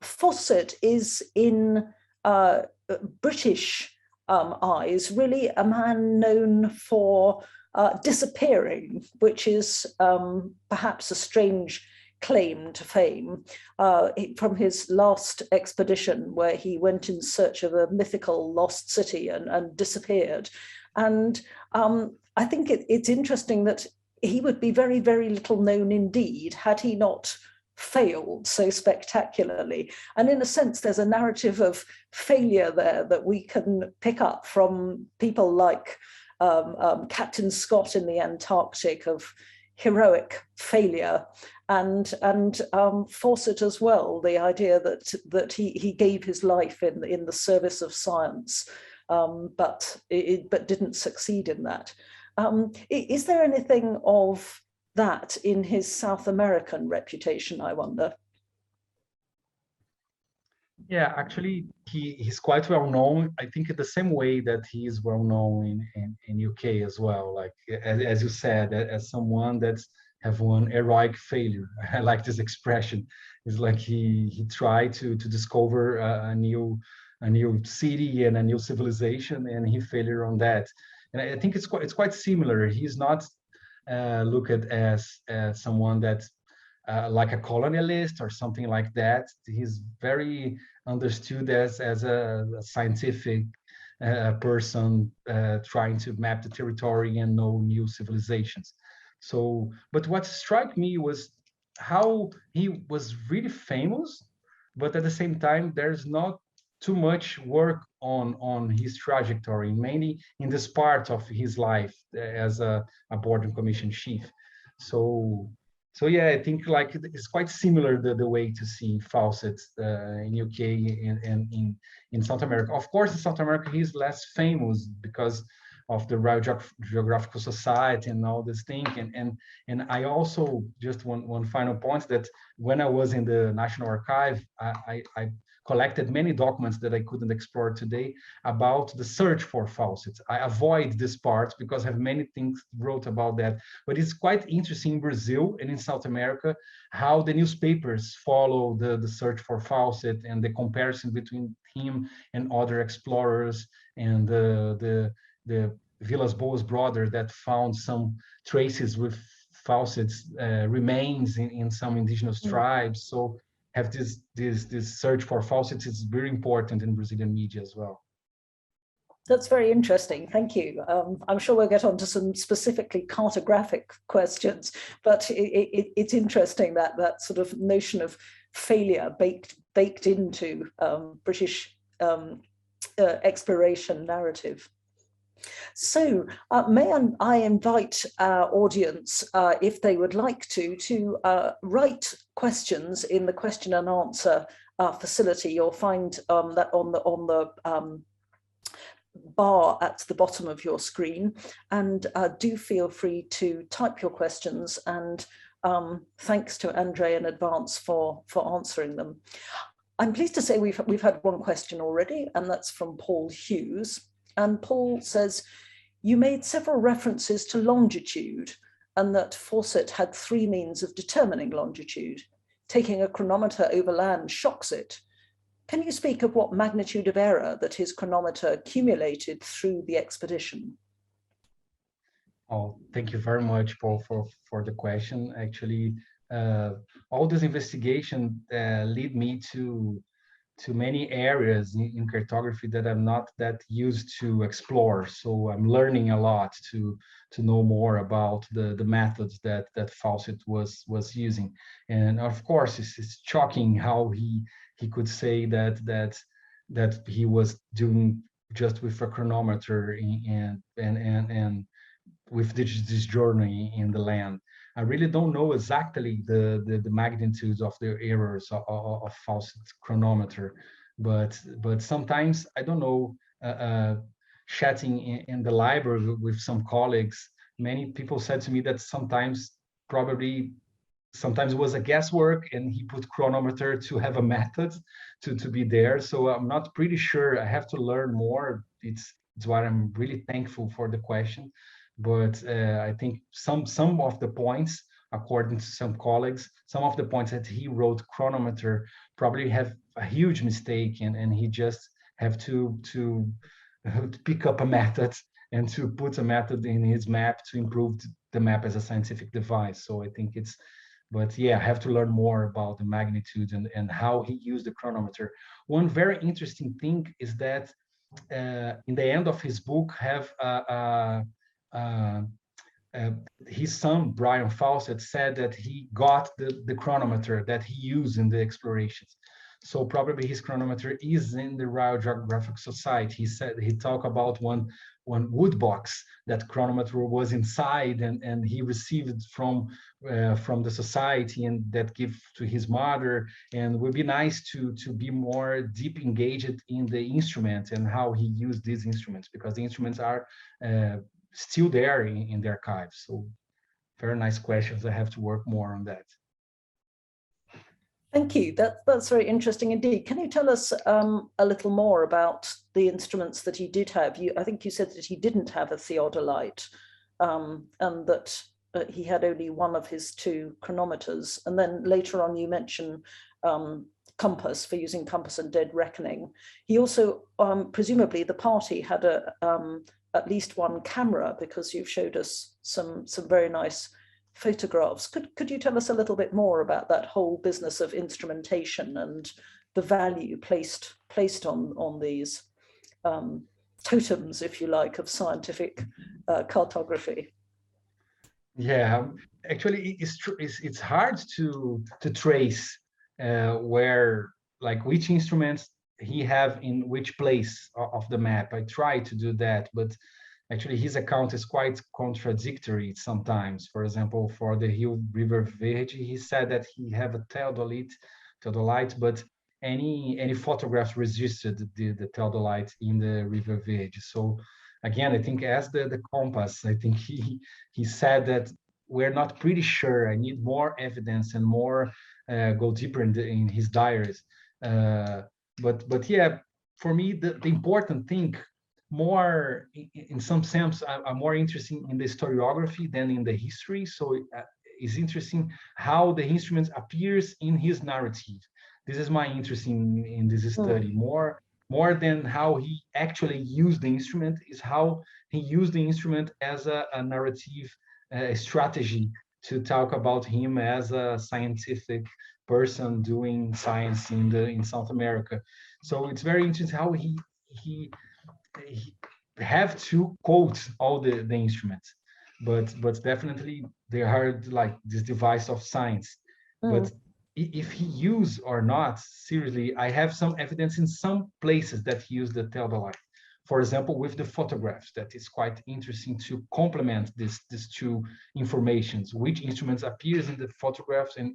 Fawcett is in British eyes really a man known for disappearing, which is perhaps a strange claim to fame. From his last expedition, where he went in search of a mythical lost city and disappeared. And I think it's interesting that he would be very, very little known indeed had he not failed so spectacularly. And in a sense, there's a narrative of failure there that we can pick up from people like Captain Scott in the Antarctic, of heroic failure, and Fawcett as well, the idea that he gave his life in the service of science, but didn't succeed in that. Is there anything of that in his South American reputation, I wonder? Yeah, actually, he's quite well known. I think in the same way that he is well known in UK as well. Like as you said, as someone that's have one heroic failure. I like this expression. It's like he tried to discover a new city and a new civilization, and he failed on that. And I think it's quite similar. He's not looked as someone that's like a colonialist or something like that. He's very understood as a scientific person trying to map the territory and know new civilizations. So, but what struck me was how he was really famous, but at the same time, there's not too much work on his trajectory, mainly in this part of his life as a board and commission chief. So so yeah, I think like it's quite similar the way to see Fawcett in UK and in South America. Of course, in South America he's less famous because of the Royal Geographical Society and all this thing. And I also just one final point that when I was in the National Archive, I collected many documents that I couldn't explore today about the search for Fawcett. I avoid this part because I have many things wrote about that. But it's quite interesting in Brazil and in South America how the newspapers follow the search for Fawcett and the comparison between him and other explorers and the Vilas Boas brother that found some traces with Fawcett's remains in some indigenous tribes. So have this search for Fawcett is very important in Brazilian media as well. That's very interesting. Thank you. I'm sure we'll get on to some specifically cartographic questions, but it's interesting that sort of notion of failure baked into British exploration narrative. So may I invite our audience, if they would like to write questions in the question and answer facility. You'll find that on the bar at the bottom of your screen, and do feel free to type your questions, and thanks to André in advance for answering them. I'm pleased to say we've had one question already, and that's from Paul Hughes. And Paul says, you made several references to longitude and that Fawcett had 3 means of determining longitude. Taking a chronometer over land shocks it. Can you speak of what magnitude of error that his chronometer accumulated through the expedition? Oh, thank you very much, Paul, for the question. Actually, all this investigation lead me to many areas in cartography that I'm not that used to explore. So I'm learning a lot to know more about the methods that Fawcett was using. And of course, it's shocking how he could say that he was doing just with a chronometer and with this journey in the land. I really don't know exactly the magnitudes of the errors of Fawcett's chronometer, but sometimes I don't know. Chatting in the library with some colleagues, many people said to me that sometimes it was a guesswork, and he put chronometer to have a method to be there. So I'm not pretty sure. I have to learn more. It's why I'm really thankful for the question. But I think some of the points, according to some colleagues, some of the points that he wrote chronometer probably have a huge mistake, and he just have to pick up a method and to put a method in his map to improve the map as a scientific device. So I think it's, but yeah, I have to learn more about the magnitude and how he used the chronometer. One very interesting thing is that in the end of his book have his son Brian Fawcett said that he got the chronometer that he used in the explorations. So probably his chronometer is in the Royal Geographical Society. He said he talked about one wood box that chronometer was inside, and he received from the society, and that give to his mother. And it would be nice to be more deep engaged in the instrument and how he used these instruments, because the instruments are still there in the archives. So very nice questions. I have to work more on that. Thank you. That's very interesting indeed. Can you tell us a little more about the instruments that he did have? I think you said that he didn't have a theodolite, and that he had only one of his 2 chronometers. And then later on you mention compass, for using compass and dead reckoning. He also, presumably the party had at least one camera, because you've showed us some very nice photographs. Could you tell us a little bit more about that whole business of instrumentation and the value placed on these totems, if you like, of scientific cartography? Yeah, actually, it's hard to trace where, like, which instruments he have in which place of the map. I try to do that, but actually his account is quite contradictory sometimes. For example, for the Rio River Verde, he said that he have a theodolite, but any photographs registered the theodolite in the River Verde. So again, I think as the compass, I think he said that we're not pretty sure. I need more evidence and more go deeper in his diaries. But yeah, for me, the important thing, more in some sense, I'm more interested in the historiography than in the history. So it's interesting how the instrument appears in his narrative. This is my interest in this study. More than how he actually used the instrument, is how he used the instrument as a narrative strategy to talk about him as a scientific person doing science in South America. So it's very interesting how he have to quote all the instruments, but definitely they are like this device of science. But if he used or not, seriously, I have some evidence in some places that he used the theodolite. For example, with the photographs, that is quite interesting to complement these two informations, which instruments appears in the photographs and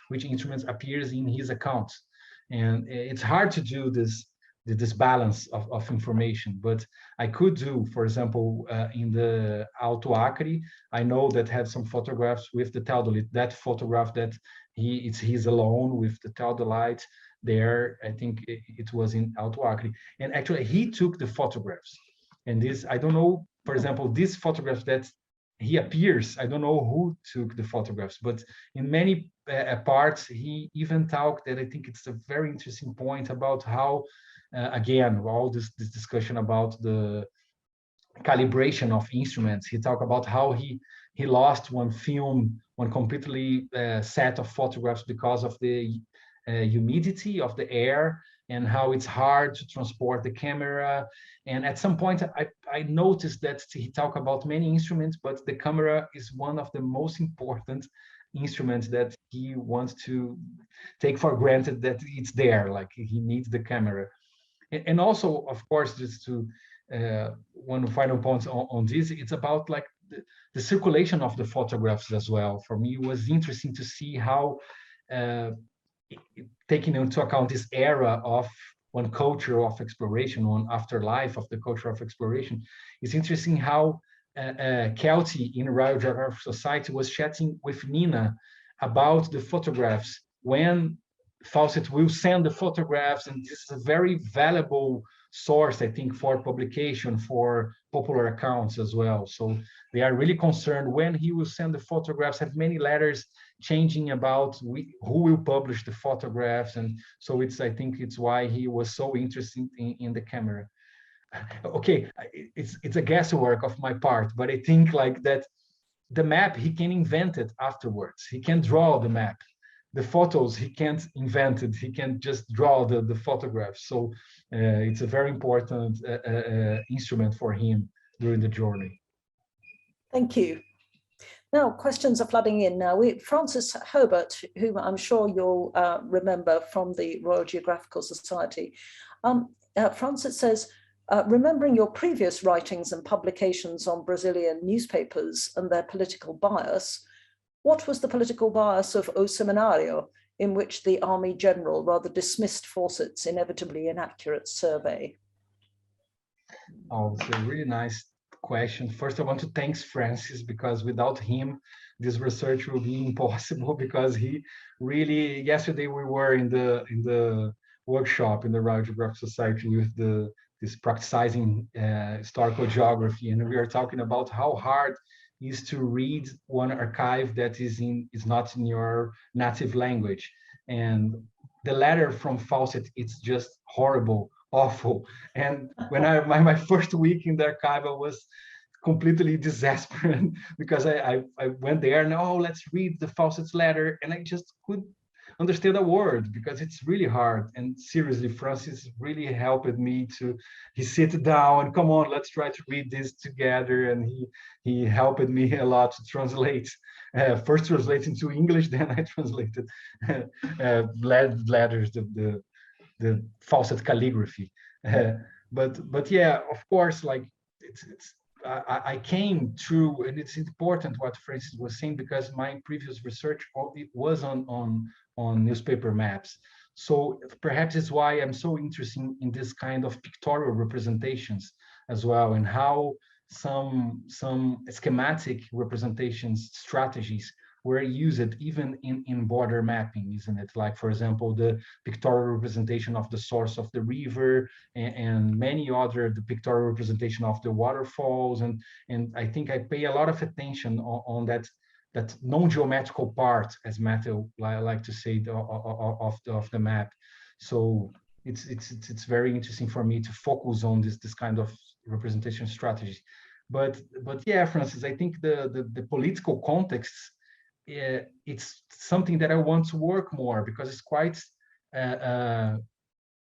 which instruments appears in his accounts. And it's hard to do this balance of information, but I could do, for example, in the Alto Acre, I know that had some photographs with the theodolite. That photograph that he's alone with the theodolite there, I think it was in Alto Acre, and actually he took the photographs. And this, I don't know, for example, this photograph that he appears, I don't know who took the photographs, but in many parts he even talked, that I think it's a very interesting point about how again, all this discussion about the calibration of instruments. He talked about how he lost one completely set of photographs because of the humidity of the air, and how it's hard to transport the camera. And at some point, I noticed that he talked about many instruments, but the camera is one of the most important instruments that he wants to take for granted that it's there, like he needs the camera. And also, of course, just to one final point on this, it's about like the circulation of the photographs as well. For me, it was interesting to see how, taking into account this era of one culture of exploration, one afterlife of the culture of exploration, it's interesting how Kelty in Royal Geographical Society was chatting with Nina about the photographs when Fawcett will send the photographs, and this is a very valuable source, I think, for publication, for popular accounts as well. So they are really concerned when he will send the photographs, have many letters changing about who will publish the photographs. And so I think it's why he was so interested in the camera. Okay, it's a guesswork of my part, but I think like that the map, he can invent it afterwards. He can draw the map. The photos, he can't invent it. He can just draw the photographs. So it's a very important instrument for him during the journey. Thank you. Now, questions are flooding in now. Francis Herbert, whom I'm sure you'll remember from the Royal Geographical Society. Francis says, remembering your previous writings and publications on Brazilian newspapers and their political bias, what was the political bias of O Seminário, in which the Army General rather dismissed Fawcett's inevitably inaccurate survey? Oh, it's a really nice question. First, I want to thank Francis, because without him, this research will be impossible, because he really, yesterday we were in the workshop in the Royal Geographical Society with this practicing historical geography, and we are talking about how hard is to read one archive that is not in your native language. And the letter from Fawcett, it's just horrible awful. And when my first week in the archive, I was completely desperate because I went there and, oh, let's read the Fawcett's letter, and I just couldn't understand a word because it's really hard. And seriously, Francis really helped me to, he sit down and, come on, let's try to read this together. And he helped me a lot to translate, first translating to English, then I translated letters, the Fawcett calligraphy. But yeah, of course, like it's I came through, and it's important what Francis was saying, because my previous research it was on newspaper maps. So perhaps it's why I'm so interested in this kind of pictorial representations as well, and how some schematic representations strategies were used even in border mapping, isn't it? Like, for example, the pictorial representation of the source of the river, and many other, the pictorial representation of the waterfalls. And I think I pay a lot of attention on that non-geometrical part, as Matthew like to say, of the map. So it's very interesting for me to focus on this kind of representation strategy. But yeah, Francis, I think the political context, it's something that I want to work more, because it's quite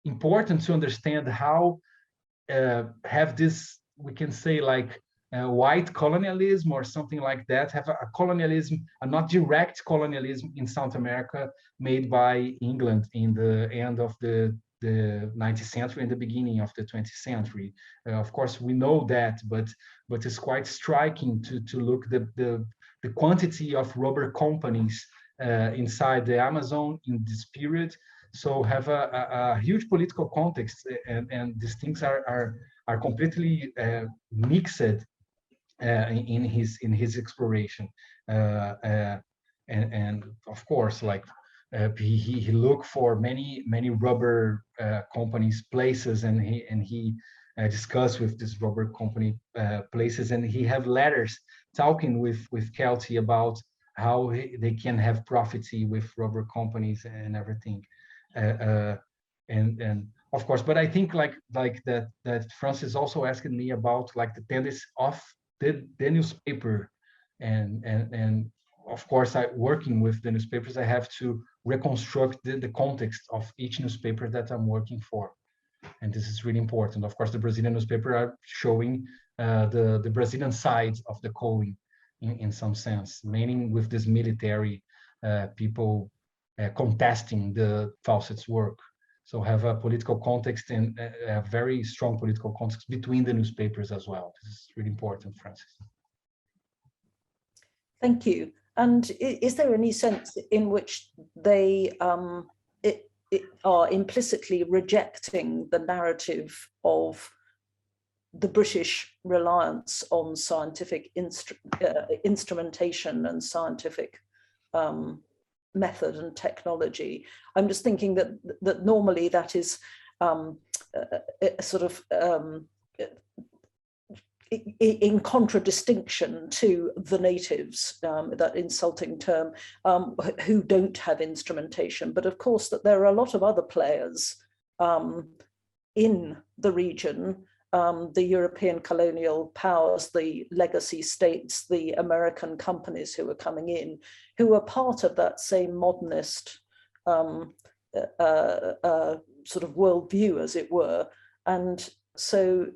important to understand how have this, we can say, like white colonialism or something like that, have a colonialism, a not direct colonialism in South America made by England in the end of the 19th century and the beginning of the 20th century. Of course, we know that, but it's quite striking to look the quantity of rubber companies inside the Amazon in this period. So have a huge political context, and these things are completely mixed in his exploration, and of course, like he looked for many rubber companies places, and he discussed with this rubber company places, and he have letters talking with Kelty about how they can have profity with rubber companies and everything. And of course, but I think like that Francis also asked me about like the tendency of the newspaper, and of course, working with the newspapers, I have to reconstruct the context of each newspaper that I'm working for, and this is really important. Of course, the Brazilian newspaper are showing the Brazilian side of the coin in some sense, meaning with this military people contesting the Fawcett's work. So have a political context and a very strong political context between the newspapers as well. This is really important, Francis. Thank you. And is there any sense in which they are implicitly rejecting the narrative of the British reliance on scientific instrumentation and scientific method and technology? I'm just thinking that normally that is sort of in contradistinction to the natives, that insulting term, who don't have instrumentation. But of course, that there are a lot of other players in the region, the European colonial powers, the legacy states, the American companies who are coming in, who are part of that same modernist sort of worldview, as it were. And so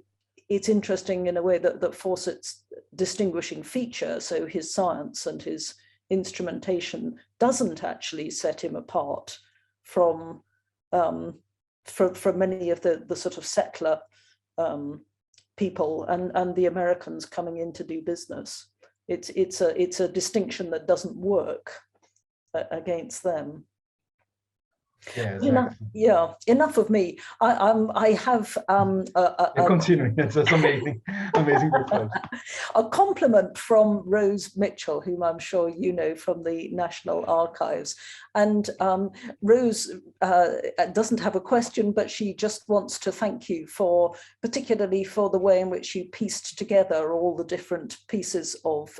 it's interesting in a way that Fawcett's distinguishing feature, so his science and his instrumentation, doesn't actually set him apart from many of the sort of settler people and the Americans coming in to do business. It's a distinction that doesn't work against them. Yeah, exactly. Enough of me. I have continue. It's amazing, amazing reflection. A compliment from Rose Mitchell, whom I'm sure you know from the National Archives. And Rose doesn't have a question, but she just wants to thank you particularly for the way in which you pieced together all the different pieces of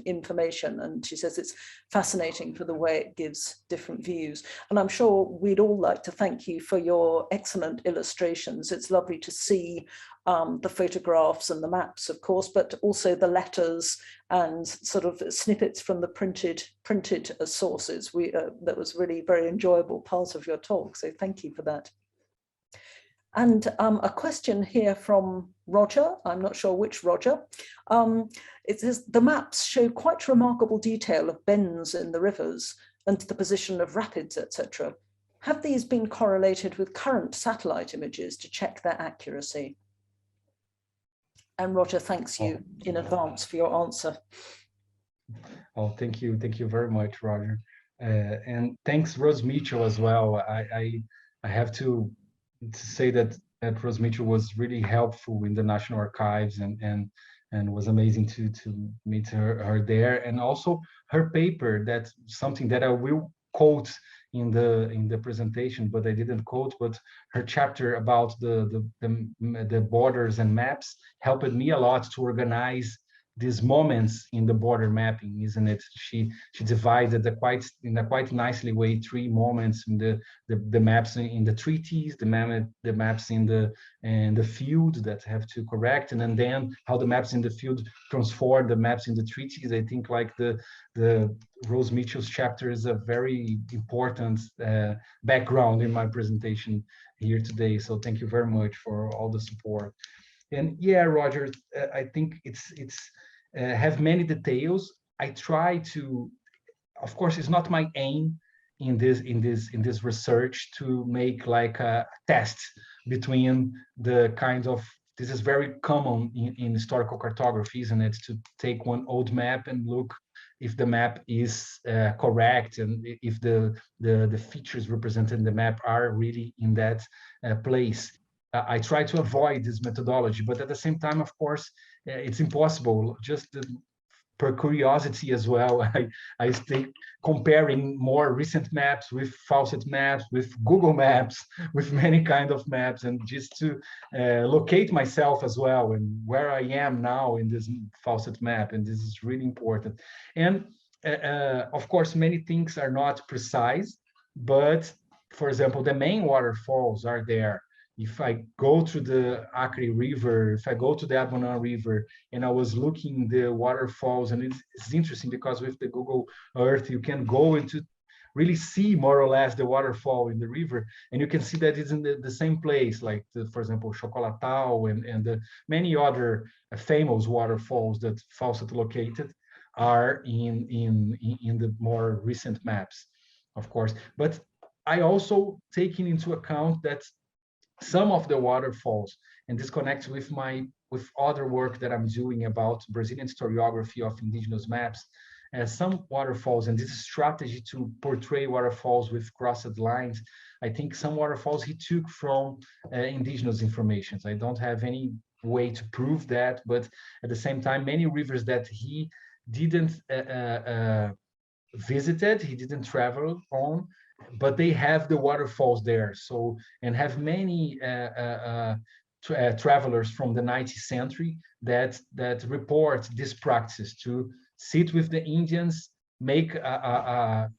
information. And she says it's fascinating for the way it gives different views. And I'm sure we we'd all like to thank you for your excellent illustrations. It's lovely to see the photographs and the maps, of course, but also the letters and sort of snippets from the printed sources. That was really very enjoyable part of your talk, so thank you for that. And a question here from Roger, I'm not sure which Roger. It says, the maps show quite remarkable detail of bends in the rivers and the position of rapids, etc. Have these been correlated with current satellite images to check their accuracy? And Roger thanks you in advance for your answer. Oh, thank you very much, Roger. And thanks, Rose Mitchell, as well. I have to say that Rose Mitchell was really helpful in the National Archives, and was amazing to meet her there. And also her paper, that's something that I will quote in the presentation, but I didn't quote, but her chapter about the borders and maps helped me a lot to organize these moments in the border mapping, isn't it? She divided in a quite nicely way 3 moments in the maps in the treaties, the maps in the field that have to correct, and then how the maps in the field transform the maps in the treaties. I think like the Rose Mitchell's chapter is a very important background in my presentation here today. So thank you very much for all the support. And yeah, Roger, I think it's have many details. I try to, of course, it's not my aim in this research to make like a test between the kind of, this is very common in historical cartography, isn't it? To take one old map and look if the map is correct and if the features represented in the map are really in that place. I try to avoid this methodology, but at the same time, of course, it's impossible. Just per curiosity as well, I stay comparing more recent maps with Fawcett maps, with Google Maps, with many kind of maps, and just to locate myself as well and where I am now in this Fawcett map, and this is really important. And of course, many things are not precise, but for example, the main waterfalls are there. If I go to the Acre River, if I go to the Admonan River, and I was looking the waterfalls, and it's interesting because with the Google Earth, you can go into really see more or less the waterfall in the river, and you can see that it's in the same place, like for example, Chocolatao and the many other famous waterfalls that Fawcett located are in the more recent maps, of course. But I also taking into account that some of the waterfalls, and this connects with other work that I'm doing about Brazilian historiography of indigenous maps, some waterfalls, and this strategy to portray waterfalls with crossed lines, I think some waterfalls he took from indigenous informations. I don't have any way to prove that, but at the same time, many rivers that he didn't visited, he didn't travel on, but they have the waterfalls there. So, and have many travelers from the 19th century that report this practice to sit with the Indians, make a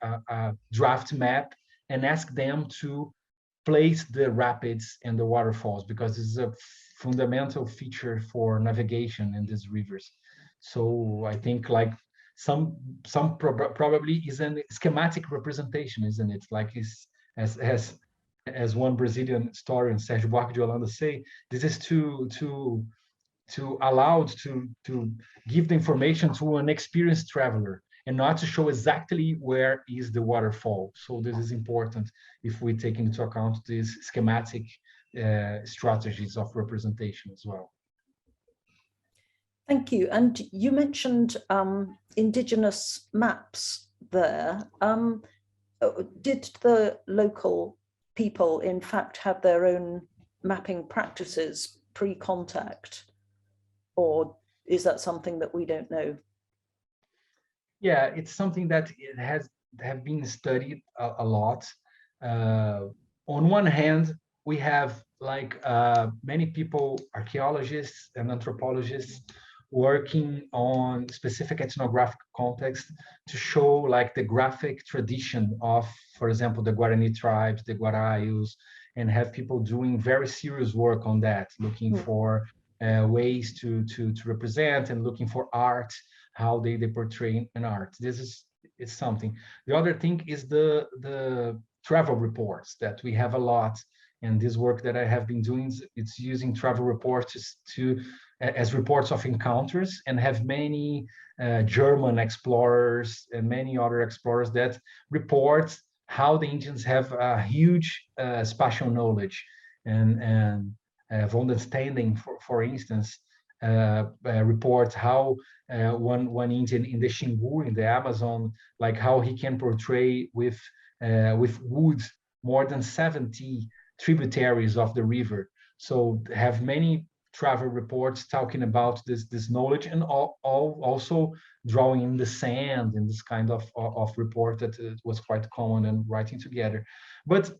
draft map, and ask them to place the rapids and the waterfalls, because this is a fundamental feature for navigation in these rivers. So I think like some probably is a schematic representation, isn't it? Like as one Brazilian historian, Sérgio Buarque de Holanda, say, this is to allow to give the information to an experienced traveler and not to show exactly where is the waterfall. So this is important if we take into account these schematic strategies of representation as well. Thank you. And you mentioned indigenous maps there. Did the local people, in fact, have their own mapping practices pre-contact? Or is that something that we don't know? Yeah, it's something that it have been studied a lot. On one hand, we have like many people, archaeologists and anthropologists, working on specific ethnographic context to show like the graphic tradition of, for example, the Guarani tribes, the Guaraios, and have people doing very serious work on that, looking for ways to represent and looking for art, how they portray an art. This is something. The other thing is the travel reports that we have a lot. And this work that I have been doing, it's using travel reports as reports of encounters, and have many German explorers and many other explorers that report how the Indians have a huge spatial knowledge and of understanding. For instance, report how one Indian in the Xingu in the Amazon, like how he can portray with wood more than 70 tributaries of the river. So have many travel reports talking about this knowledge, and also drawing in the sand, and this kind of report that was quite common and writing together. But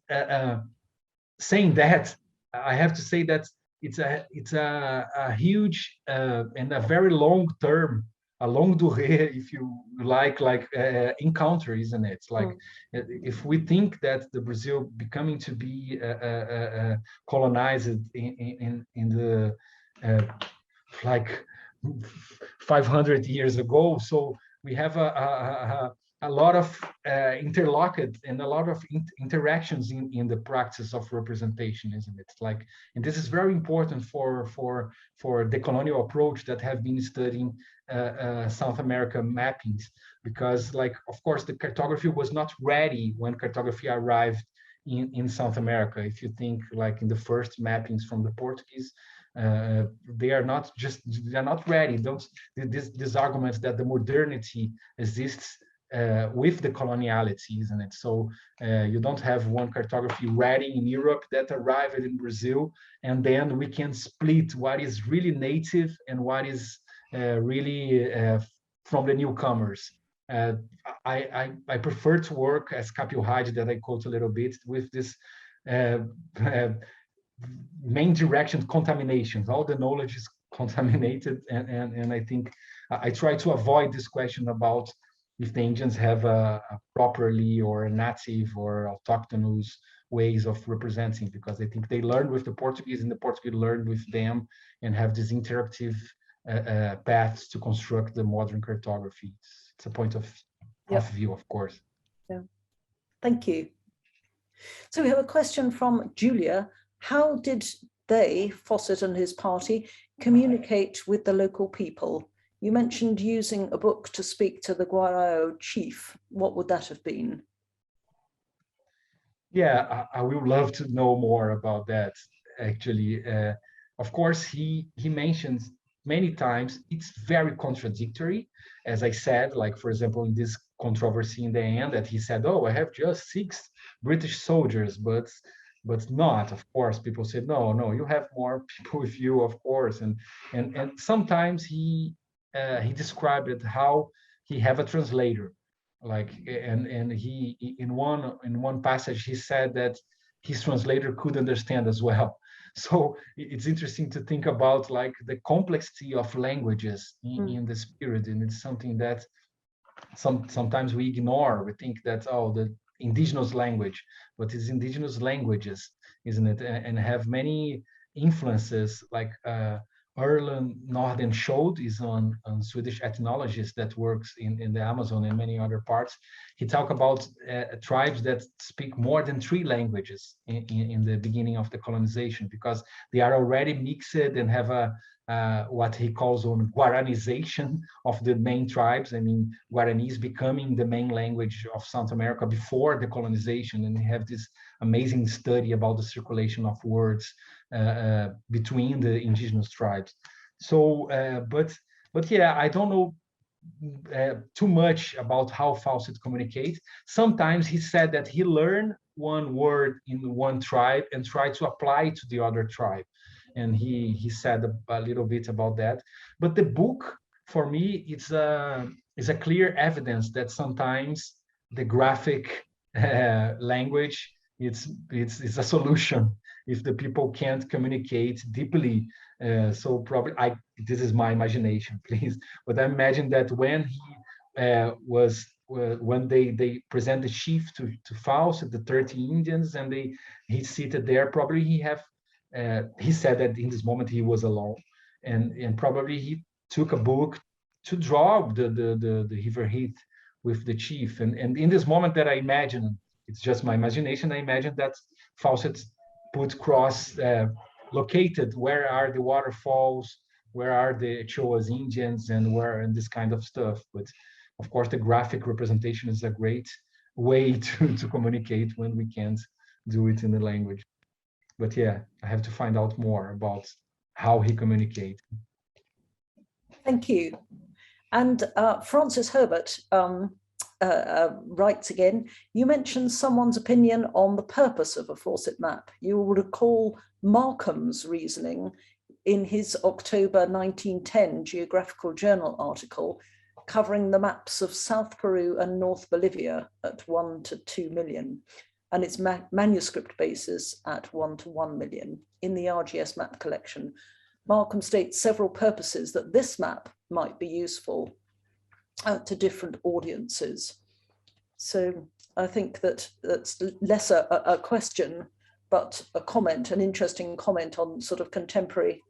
saying that, I have to say that it's a huge and a very long term, a longue durée, if you like encounter, isn't it? Like if we think that the Brazil becoming to be colonized in the like 500 years ago, so we have a lot of interlocked and a lot of interactions in the practice of representation, isn't it? Like, and this is very important for the colonial approach that have been studying South America mappings, because, like, of course, the cartography was not ready when cartography arrived in South America. If you think, like, in the first mappings from the Portuguese, they are not ready. These arguments that the modernity exists with the coloniality, isn't it? So you don't have one cartography ready in Europe that arrived in Brazil, and then we can split what is really native and what is really from the newcomers. I prefer to work, as Capio Hyde, that I quote a little bit, with this main direction contaminations. All the knowledge is contaminated, and I think I try to avoid this question about if the Indians have a properly or a native or autochthonous ways of representing, because I think they learned with the Portuguese and the Portuguese learned with them, and have these interactive paths to construct the modern cartography. It's a point of view, of course. Yeah. Thank you. So we have a question from Julia. How did they, Fawcett and his party, communicate with the local people? You mentioned using a book to speak to the Guaraio chief. What would that have been? Yeah, I would love to know more about that, actually. Of course, he mentions many times it's very contradictory. As I said, like, for example, in this controversy in the end, that he said, oh, I have just 6 British soldiers, but not, of course. People said, no, you have more people with you, of course. And sometimes he described it how he have a translator, like, and he in one passage he said that his translator could understand as well. So it's interesting to think about, like, the complexity of languages in this period, and it's something that sometimes we ignore. We think that, oh, the indigenous language, but it's indigenous languages, isn't it? And have many influences, like Erland Nordenskjöld is on Swedish ethnologist that works in the Amazon and many other parts. He talked about tribes that speak more than 3 languages in the beginning of the colonization, because they are already mixed and have a what he calls on Guaranization of the main tribes. I mean, Guarani is becoming the main language of South America before the colonization, and they have this amazing study about the circulation of words between the indigenous tribes. So, but yeah, I don't know too much about how Fawcett communicates. Sometimes he said that he learned one word in one tribe and tried to apply it to the other tribe. And he said a little bit about that. But the book, for me, is a clear evidence that sometimes the graphic language it's a solution if the people can't communicate deeply. So probably this is my imagination, please, but I imagine that when he when they present the chief to Fawcett, the 30 Indians, and he's seated there, probably he said that in this moment he was alone, and probably he took a book to draw the river Heath with the chief, and in this moment that I imagine, it's just my imagination, I imagine that Fawcett put cross located where are the waterfalls, where are the Choas Indians, and this kind of stuff. But of course, the graphic representation is a great way to communicate when we can't do it in the language. But yeah, I have to find out more about how he communicates. Thank you. And Francis Herbert writes again, you mentioned someone's opinion on the purpose of a Fawcett map. You will recall Markham's reasoning in his October 1910 Geographical Journal article covering the maps of South Peru and North Bolivia at 1 to 2 million, and its manuscript basis at 1 to 1 million in the RGS map collection. Markham states several purposes that this map might be useful to different audiences. So I think that's less a question, but a comment, an interesting comment on sort of contemporary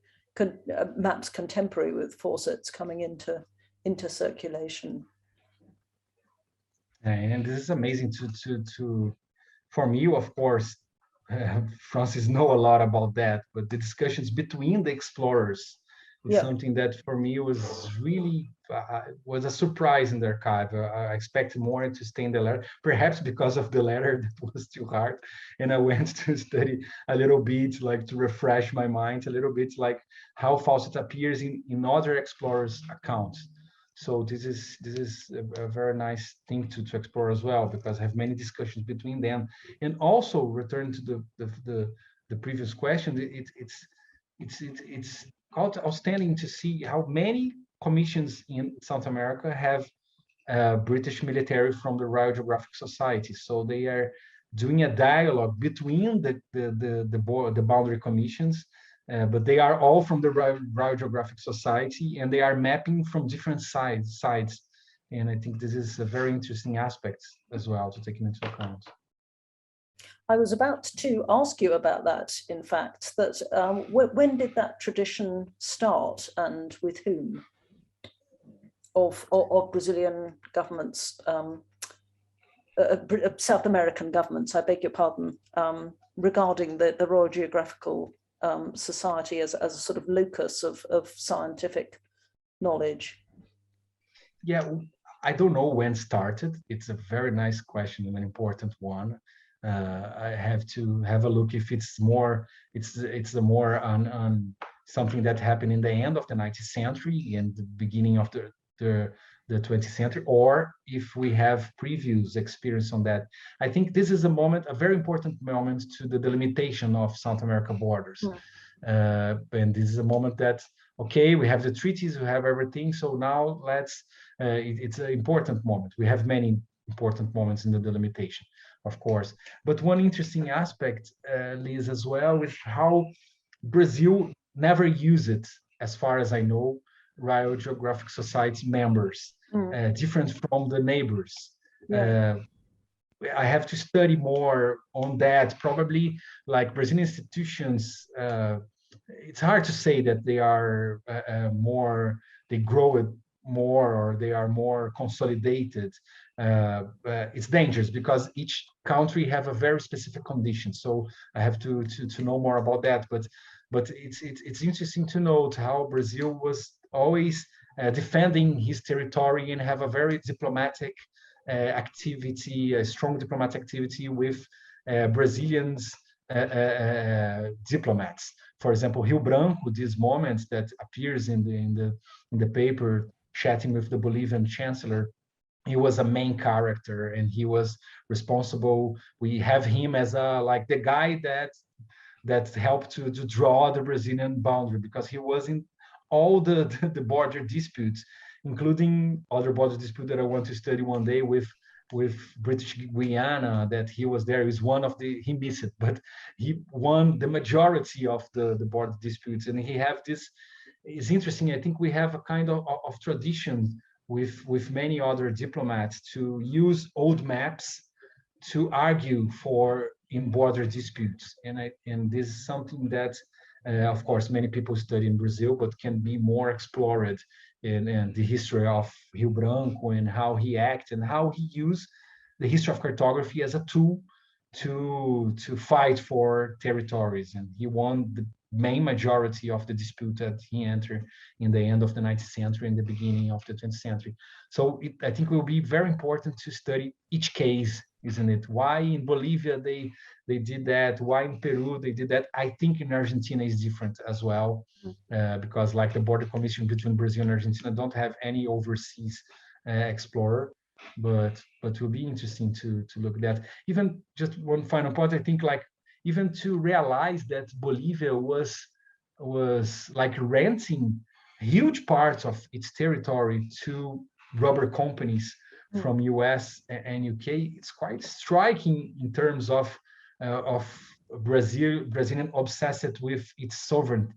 maps contemporary with Fawcett's coming into circulation. And this is amazing to for me, of course, Francis know a lot about that, but the discussions between the explorers is something that for me was really was a surprise in the archive. I expected more to stay in the letter, perhaps because of the letter that was too hard, and I went to study a little bit, like to refresh my mind a little bit, like how Fawcett appears in other explorers' accounts. So this is a very nice thing to explore as well, because I have many discussions between them, and also return to the previous question. It's outstanding to see how many commissions in South America have British military from the Royal Geographic Society. So they are doing a dialogue between the boundary commissions. But they are all from the Royal Geographic Society, and they are mapping from different sides. And I think this is a very interesting aspect as well to take into account. I was about to ask you about that, in fact, that when did that tradition start and with whom? Of Brazilian governments, South American governments, I beg your pardon, regarding the Royal Geographical Society as a sort of locus of scientific knowledge? Yeah, I don't know when started. It's a very nice question and an important one. I have to have a look if it's more on something that happened in the end of the 19th century and the beginning of the 20th century, or if we have previous experience on that. I think this is a very important moment to the delimitation of South America borders. And this is a moment that, okay, we have the treaties, we have everything, so now it's an important moment. We have many important moments in the delimitation, of course. But one interesting aspect, Liz, as well, is how Brazil never used it, as far as I know, Royal Geographic Society members, different from the neighbors. I have to study more on that. Probably like Brazilian institutions, it's hard to say that they are they grow it more or they are more consolidated. It's dangerous because each country have a very specific condition. So I have to know more about that. But it's interesting to note how Brazil was always defending his territory and have a very diplomatic activity, a strong diplomatic activity with Brazilians diplomats. For example, Rio Branco, this moment that appears in the paper, chatting with the Bolivian chancellor, he was a main character and he was responsible. We have him as like the guy that helped to draw the Brazilian boundary, because he was in all the border disputes, including other border dispute that I want to study one day with with British Guiana, that he was there. He was one of the, he missed it, but he won the majority of the border disputes. And he have this, it's interesting, I think we have a kind of tradition with many other diplomats to use old maps to argue for in border disputes. And this is something that, of course, many people study in Brazil, but can be more explored in the history of Rio Branco and how he acted and how he used the history of cartography as a tool to fight for territories. And he won the main majority of the dispute that he entered in the end of the 19th century and the beginning of the 20th century. So I think it will be very important to study each case, isn't it? Why in Bolivia they did that? Why in Peru they did that? I think in Argentina is different as well, because like the border commission between Brazil and Argentina don't have any overseas explorer, but it will be interesting to look at that. Even just one final point, I think like even to realize that Bolivia was like renting huge parts of its territory to rubber companies from US and UK. It's quite striking in terms of Brazilian obsessed with its sovereignty,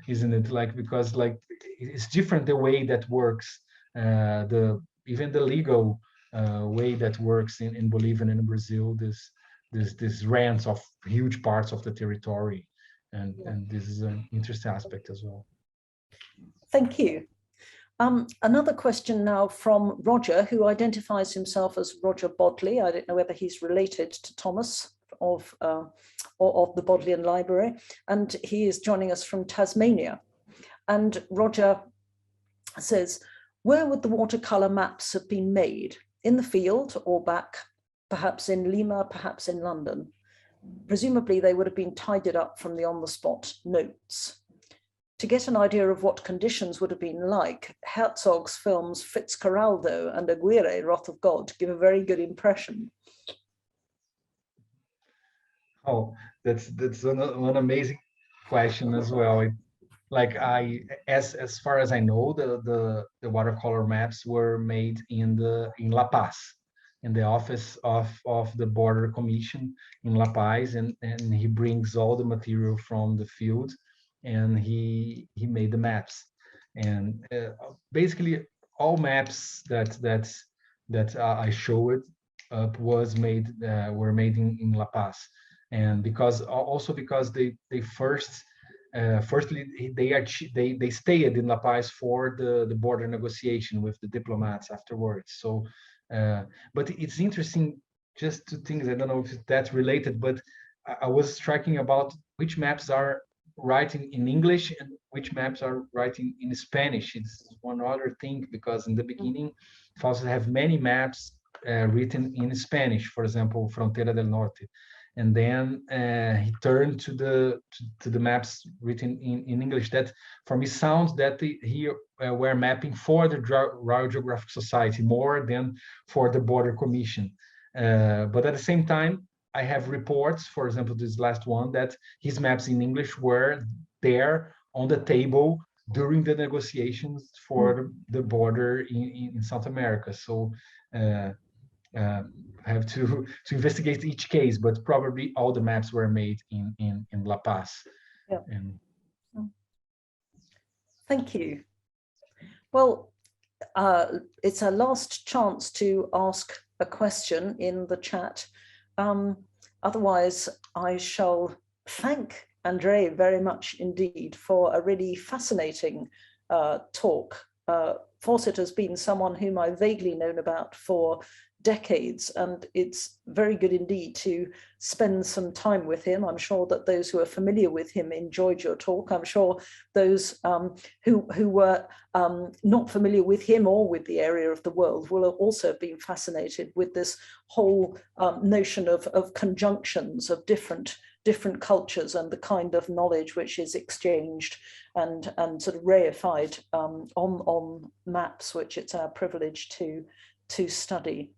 isn't it? Like, because like it's different the way that works, even the legal way that works in Bolivia and in Brazil. This rents of huge parts of the territory, and this is an interesting aspect as well. Thank you. Another question now from Roger, who identifies himself as Roger Bodley. I don't know whether he's related to Thomas of the Bodleian Library, and he is joining us from Tasmania. And Roger says, where would the watercolor maps have been made? In the field or back, perhaps in Lima, perhaps in London? Presumably they would have been tidied up from the on-the-spot notes. To get an idea of what conditions would have been like, Herzog's films Fitzcarraldo and Aguirre, Wrath of God, give a very good impression. Oh, that's an amazing question as well. Like as far as I know, the watercolor maps were made in La Paz, in the office of the Border Commission in La Paz, and he brings all the material from the field, and he made the maps. And basically all maps that I showed up were made in La Paz. And because they firstly they stayed in La Paz for the border negotiation with the diplomats afterwards. So but it's interesting, just two things, I don't know if that's related, but I was striking about which maps are writing in English and which maps are writing in Spanish. It's one other thing, because in the beginning Fawcett have many maps written in Spanish, for example, Frontera del Norte. And then he turned to the maps written in English. That for me sounds that he were mapping for the Royal Geographic Society more than for the Border Commission. But at the same time, I have reports, for example, this last one, that his maps in English were there on the table during the negotiations for the border in South America. So have to investigate each case, but probably all the maps were made in La Paz. Yeah. Thank you. Well, it's our last chance to ask a question in the chat. Otherwise, I shall thank André very much indeed for a really fascinating talk. Fawcett has been someone whom I've vaguely known about for decades, and it's very good indeed to spend some time with him. I'm sure that those who are familiar with him enjoyed your talk. I'm sure those who were not familiar with him or with the area of the world will also have been fascinated with this whole notion of conjunctions of different cultures and the kind of knowledge which is exchanged and sort of reified on maps, which it's our privilege to study.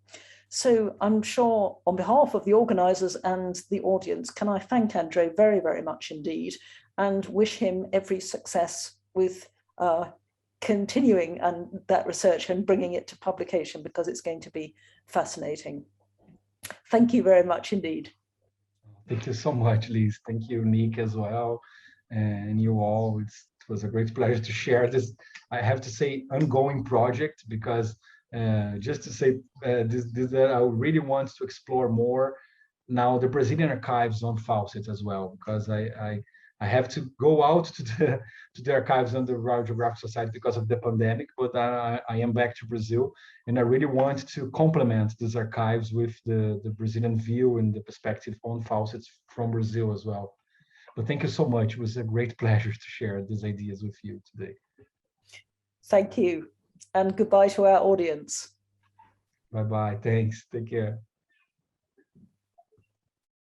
So I'm sure on behalf of the organisers and the audience, can I thank André very, very much indeed, and wish him every success with continuing that research and bringing it to publication, because it's going to be fascinating. Thank you very much indeed. Thank you so much, Liz. Thank you, Nick, as well, and you all. It was a great pleasure to share this, I have to say, ongoing project, because just to say that I really want to explore more now the Brazilian archives on faucets as well, because I have to go out to the archives on the Royal Geographical Society because of the pandemic, but I am back to Brazil, and I really want to complement these archives with the Brazilian view and the perspective on faucets from Brazil as well. But thank you so much. It was a great pleasure to share these ideas with you today. Thank you, and goodbye to our audience. Bye-bye. Thanks. Take care.